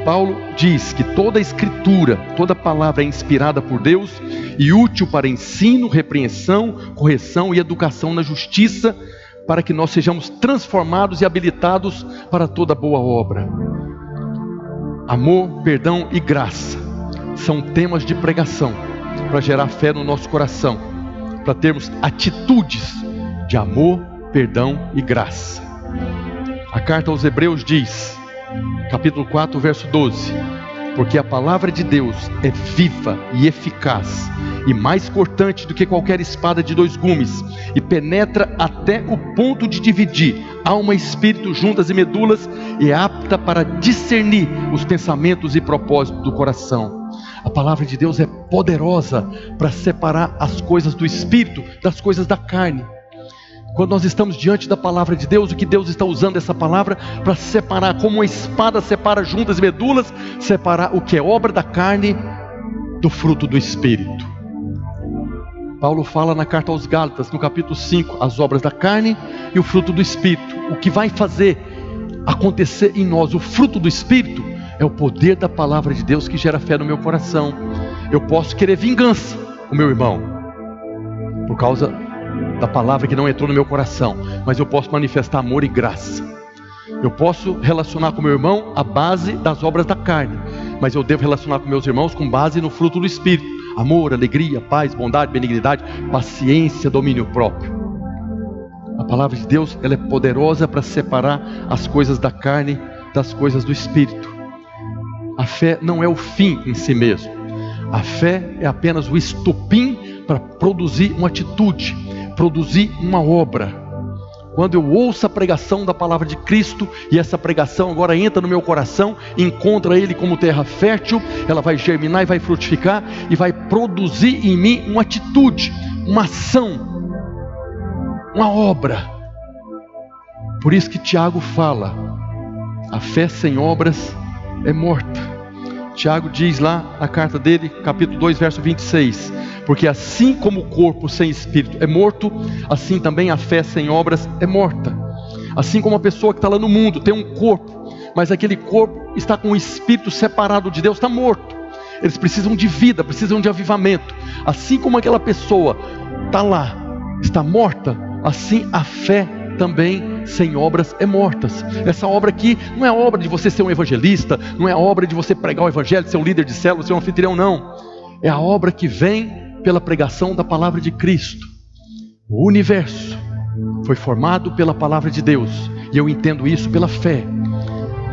Paulo diz que toda a escritura, toda palavra é inspirada por Deus e útil para ensino, repreensão, correção e educação na justiça, para que nós sejamos transformados e habilitados para toda boa obra. Amor, perdão e graça são temas de pregação para gerar fé no nosso coração, para termos atitudes de amor, perdão e graça. A carta aos Hebreus diz, capítulo 4, verso 12: porque a palavra de Deus é viva e eficaz, e mais cortante do que qualquer espada de 2 gumes, e penetra até o ponto de dividir alma e espírito, juntas e medulas, e é apta para discernir os pensamentos e propósitos do coração. A palavra de Deus é poderosa para separar as coisas do espírito das coisas da carne. Quando nós estamos diante da palavra de Deus, o que Deus está usando essa palavra para separar, como uma espada separa juntas e medulas, separar o que é obra da carne do fruto do Espírito. Paulo fala na carta aos Gálatas, no capítulo 5, as obras da carne e o fruto do Espírito. O que vai fazer acontecer em nós o fruto do Espírito é o poder da palavra de Deus que gera fé no meu coração. Eu posso querer vingança, o meu irmão, por causa da palavra que não entrou no meu coração, mas eu posso manifestar amor e graça. Eu posso relacionar com meu irmão a base das obras da carne, mas eu devo relacionar com meus irmãos com base no fruto do Espírito: amor, alegria, paz, bondade, benignidade, paciência, domínio próprio. A palavra de Deus, ela é poderosa para separar as coisas da carne das coisas do Espírito. A fé não é o fim em si mesmo. A fé é apenas o estopim para produzir uma atitude, produzir uma obra. Quando eu ouço a pregação da palavra de Cristo, e essa pregação agora entra no meu coração, encontra ele como terra fértil, ela vai germinar e vai frutificar, e vai produzir em mim uma atitude, uma ação, uma obra. Por isso que Tiago fala, a fé sem obras é morta. Tiago diz lá na carta dele, capítulo 2, verso 26, porque assim como o corpo sem espírito é morto, assim também a fé sem obras é morta. Assim como a pessoa que está lá no mundo tem um corpo, mas aquele corpo está com o espírito separado de Deus, está morto. Eles precisam de vida, precisam de avivamento. Assim como aquela pessoa está lá, está morta, assim a fé também sem obras é mortas. Essa obra aqui não é a obra de você ser um evangelista, não é a obra de você pregar o evangelho, ser um líder de célula, ser um anfitrião, não. É a obra que vem pela pregação da palavra de Cristo. O universo foi formado pela palavra de Deus, e eu entendo isso pela fé.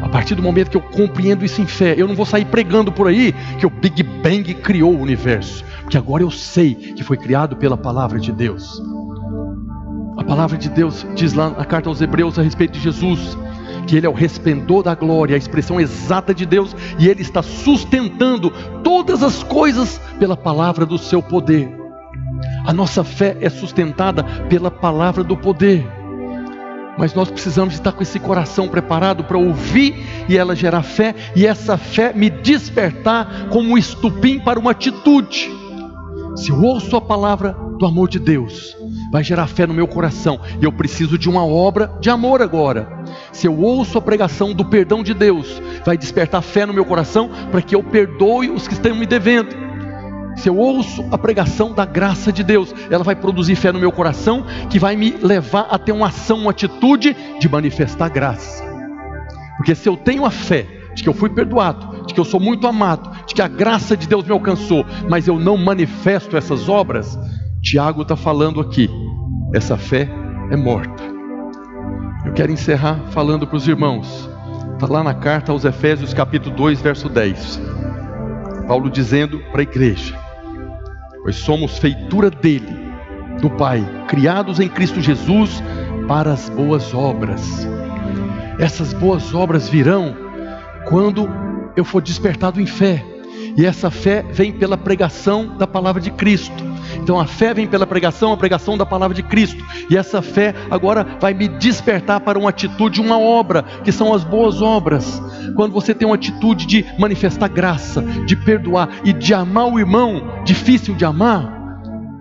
A partir do momento que eu compreendo isso em fé, eu não vou sair pregando por aí que o Big Bang criou o universo, porque agora eu sei que foi criado pela palavra de Deus. A palavra de Deus diz lá na carta aos Hebreus a respeito de Jesus, que Ele é o resplendor da glória, a expressão exata de Deus, e Ele está sustentando todas as coisas pela palavra do seu poder. A nossa fé é sustentada pela palavra do poder, mas nós precisamos estar com esse coração preparado para ouvir e ela gerar fé, e essa fé me despertar como um estupim para uma atitude. Se eu ouço a palavra do amor de Deus, vai gerar fé no meu coração, e eu preciso de uma obra de amor agora. Se eu ouço a pregação do perdão de Deus, vai despertar fé no meu coração para que eu perdoe os que estão me devendo. Se eu ouço a pregação da graça de Deus, ela vai produzir fé no meu coração, que vai me levar a ter uma ação, uma atitude de manifestar graça. Porque se eu tenho a fé de que eu fui perdoado, de que eu sou muito amado, de que a graça de Deus me alcançou, mas eu não manifesto essas obras, Tiago está falando aqui, essa fé é morta. Eu quero encerrar falando para os irmãos, está lá na carta aos Efésios capítulo 2, verso 10, Paulo dizendo para a igreja: pois somos feitura dele, do Pai, criados em Cristo Jesus para as boas obras. Essas boas obras virão quando eu for despertado em fé, e essa fé vem pela pregação da palavra de Cristo. Então a fé vem pela pregação, a pregação da palavra de Cristo, e essa fé agora vai me despertar para uma atitude, uma obra, que são as boas obras. Quando você tem uma atitude de manifestar graça, de perdoar e de amar o irmão difícil de amar,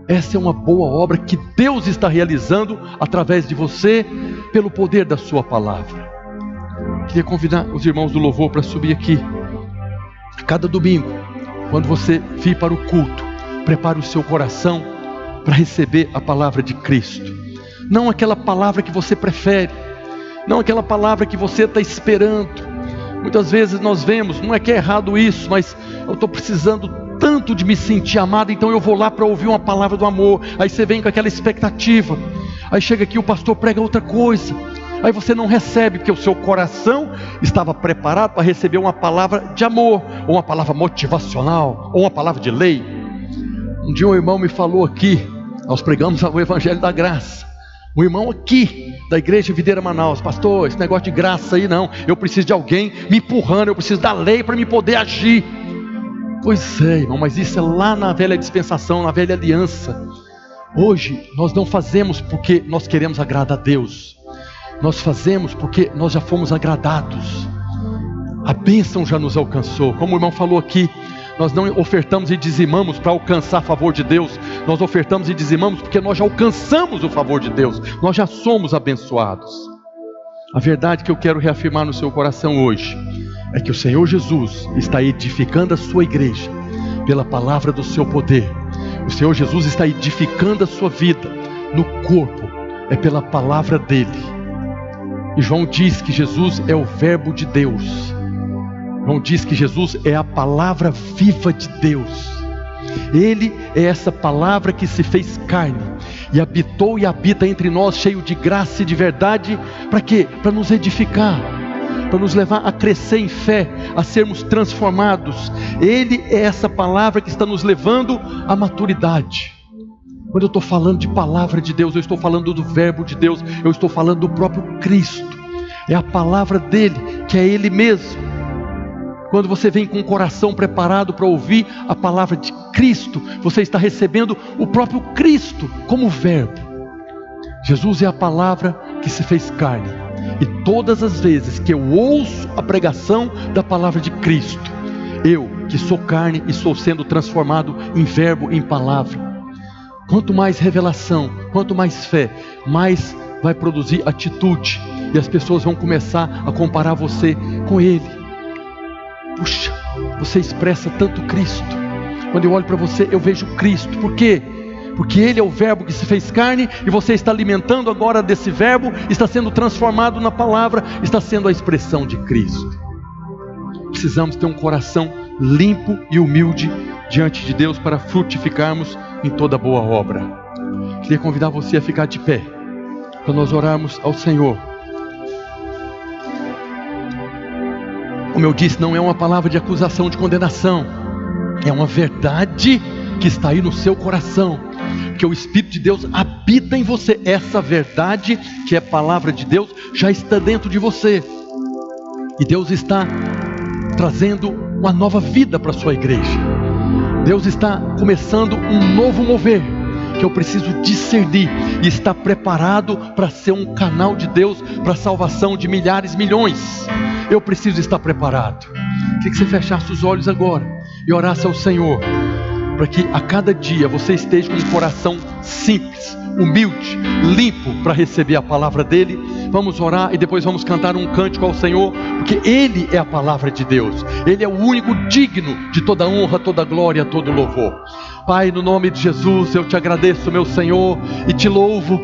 essa é uma boa obra que Deus está realizando através de você, pelo poder da sua palavra. Queria convidar os irmãos do louvor para subir aqui. Cada domingo, quando você vir para o culto, prepare o seu coração para receber a palavra de Cristo. Não aquela palavra que você prefere, não aquela palavra que você está esperando. Muitas vezes nós vemos, não é que é errado isso, mas eu estou precisando tanto de me sentir amado, então eu vou lá para ouvir uma palavra do amor. Aí você vem com aquela expectativa, aí chega aqui, o pastor prega outra coisa, aí você não recebe, porque o seu coração estava preparado para receber uma palavra de amor, ou uma palavra motivacional, ou uma palavra de lei. Um dia um irmão me falou aqui, nós pregamos o Evangelho da Graça, um irmão aqui da igreja Videira Manaus: pastor, esse negócio de graça aí não, eu preciso de alguém me empurrando, eu preciso da lei para me poder agir. Pois é, irmão, mas isso é lá na velha dispensação, na velha aliança. Hoje nós não fazemos porque nós queremos agradar a Deus, nós fazemos porque nós já fomos agradados, a bênção já nos alcançou. Como o irmão falou aqui, nós não ofertamos e dizimamos para alcançar favor de Deus, nós ofertamos e dizimamos porque nós já alcançamos o favor de Deus, nós já somos abençoados. A verdade que eu quero reafirmar no seu coração hoje é que o Senhor Jesus está edificando a sua igreja pela palavra do seu poder. O Senhor Jesus está edificando a sua vida no corpo, é pela palavra dele. E João diz que Jesus é o verbo de Deus. João diz que Jesus é a palavra viva de Deus. Ele é essa palavra que se fez carne e habitou e habita entre nós, cheio de graça e de verdade. Para quê? Para nos edificar, para nos levar a crescer em fé, a sermos transformados. Ele é essa palavra que está nos levando à maturidade. Quando eu estou falando de palavra de Deus, eu estou falando do verbo de Deus, eu estou falando do próprio Cristo. É a palavra dele, que é ele mesmo. Quando você vem com o coração preparado para ouvir a palavra de Cristo, você está recebendo o próprio Cristo como verbo. Jesus é a palavra que se fez carne, e todas as vezes que eu ouço a pregação da palavra de Cristo, eu que sou carne e sou sendo transformado em verbo, em palavra. Quanto mais revelação, quanto mais fé, mais vai produzir atitude, e as pessoas vão começar a comparar você com Ele. Puxa, você expressa tanto Cristo. Quando eu olho para você, eu vejo Cristo. Por quê? Porque Ele é o verbo que se fez carne, e você está alimentando agora desse verbo, está sendo transformado na palavra, está sendo a expressão de Cristo. Precisamos ter um coração limpo e humilde diante de Deus para frutificarmos em toda boa obra. Queria convidar você a ficar de pé para nós orarmos ao Senhor. Como eu disse, não é uma palavra de acusação, de condenação, é uma verdade que está aí no seu coração, que o Espírito de Deus habita em você. Essa verdade, que é a palavra de Deus, já está dentro de você. E Deus está trazendo uma nova vida para a sua igreja. Deus está começando um novo mover, que eu preciso discernir e estar preparado para ser um canal de Deus para a salvação de milhares, milhões. Eu preciso estar preparado. Queria que você fechasse os olhos agora e orasse ao Senhor, para que a cada dia você esteja com um coração simples, humilde, limpo, para receber a palavra dEle. Vamos orar e depois vamos cantar um cântico ao Senhor, porque Ele é a palavra de Deus. Ele é o único digno de toda honra, toda glória, todo louvor. Pai, no nome de Jesus, eu te agradeço, meu Senhor, e te louvo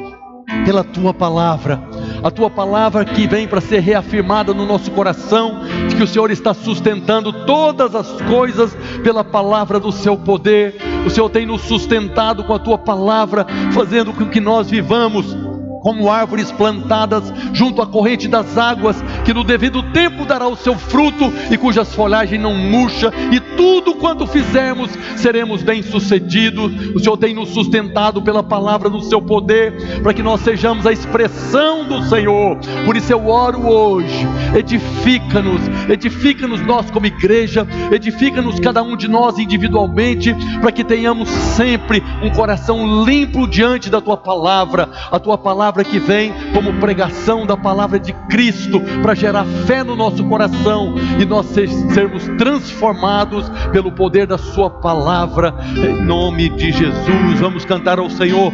pela Tua palavra. A Tua palavra que vem para ser reafirmada no nosso coração, de que o Senhor está sustentando todas as coisas pela palavra do Seu poder. O Senhor tem nos sustentado com a Tua palavra, fazendo com que nós vivamos como árvores plantadas junto à corrente das águas, que no devido tempo dará o seu fruto e cujas folhagens não murcha, e tudo quanto fizermos seremos bem-sucedidos. O Senhor tem nos sustentado pela palavra do seu poder, para que nós sejamos a expressão do Senhor. Por isso eu oro hoje, edifica-nos nós como igreja, edifica-nos cada um de nós individualmente, para que tenhamos sempre um coração limpo diante da Tua palavra, a Tua palavra que vem como pregação da palavra de Cristo, para gerar fé no nosso coração e nós sermos transformados pelo poder da Sua palavra, em nome de Jesus. Vamos cantar ao Senhor,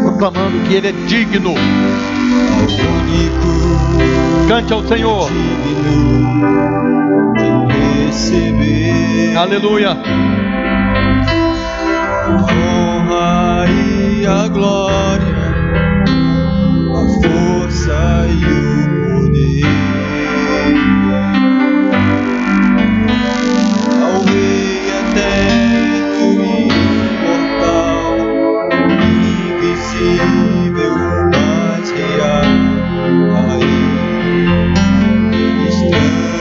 proclamando que Ele é digno. Cante ao Senhor. Aleluia. A honra e a glória, a força e o poder, ao Rei eterno e imortal, invisível, mas real, a Ele ministrando.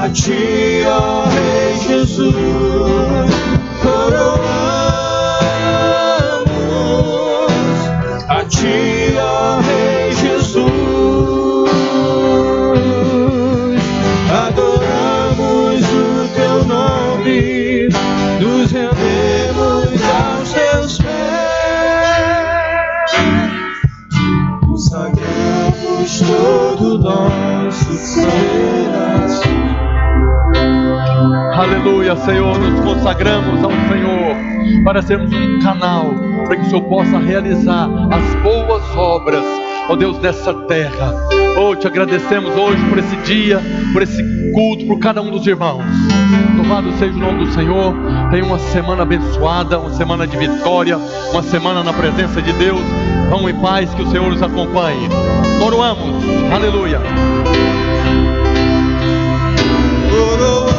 A Ti, ó Rei Jesus, coroamos. A Ti, ó Rei Jesus, adoramos o Teu nome, nos rendemos aos Teus pés, consagramos todo nosso ser a Ti. Aleluia, Senhor, nos consagramos ao Senhor para sermos um canal, para que o Senhor possa realizar as boas obras, ó Deus, dessa terra. Oh, te agradecemos hoje por esse dia, por esse culto, por cada um dos irmãos. Louvado seja o nome do Senhor. Tenha uma semana abençoada, uma semana de vitória, uma semana na presença de Deus. Vão em paz, que o Senhor os acompanhe. Coroamos, aleluia. Coroamos.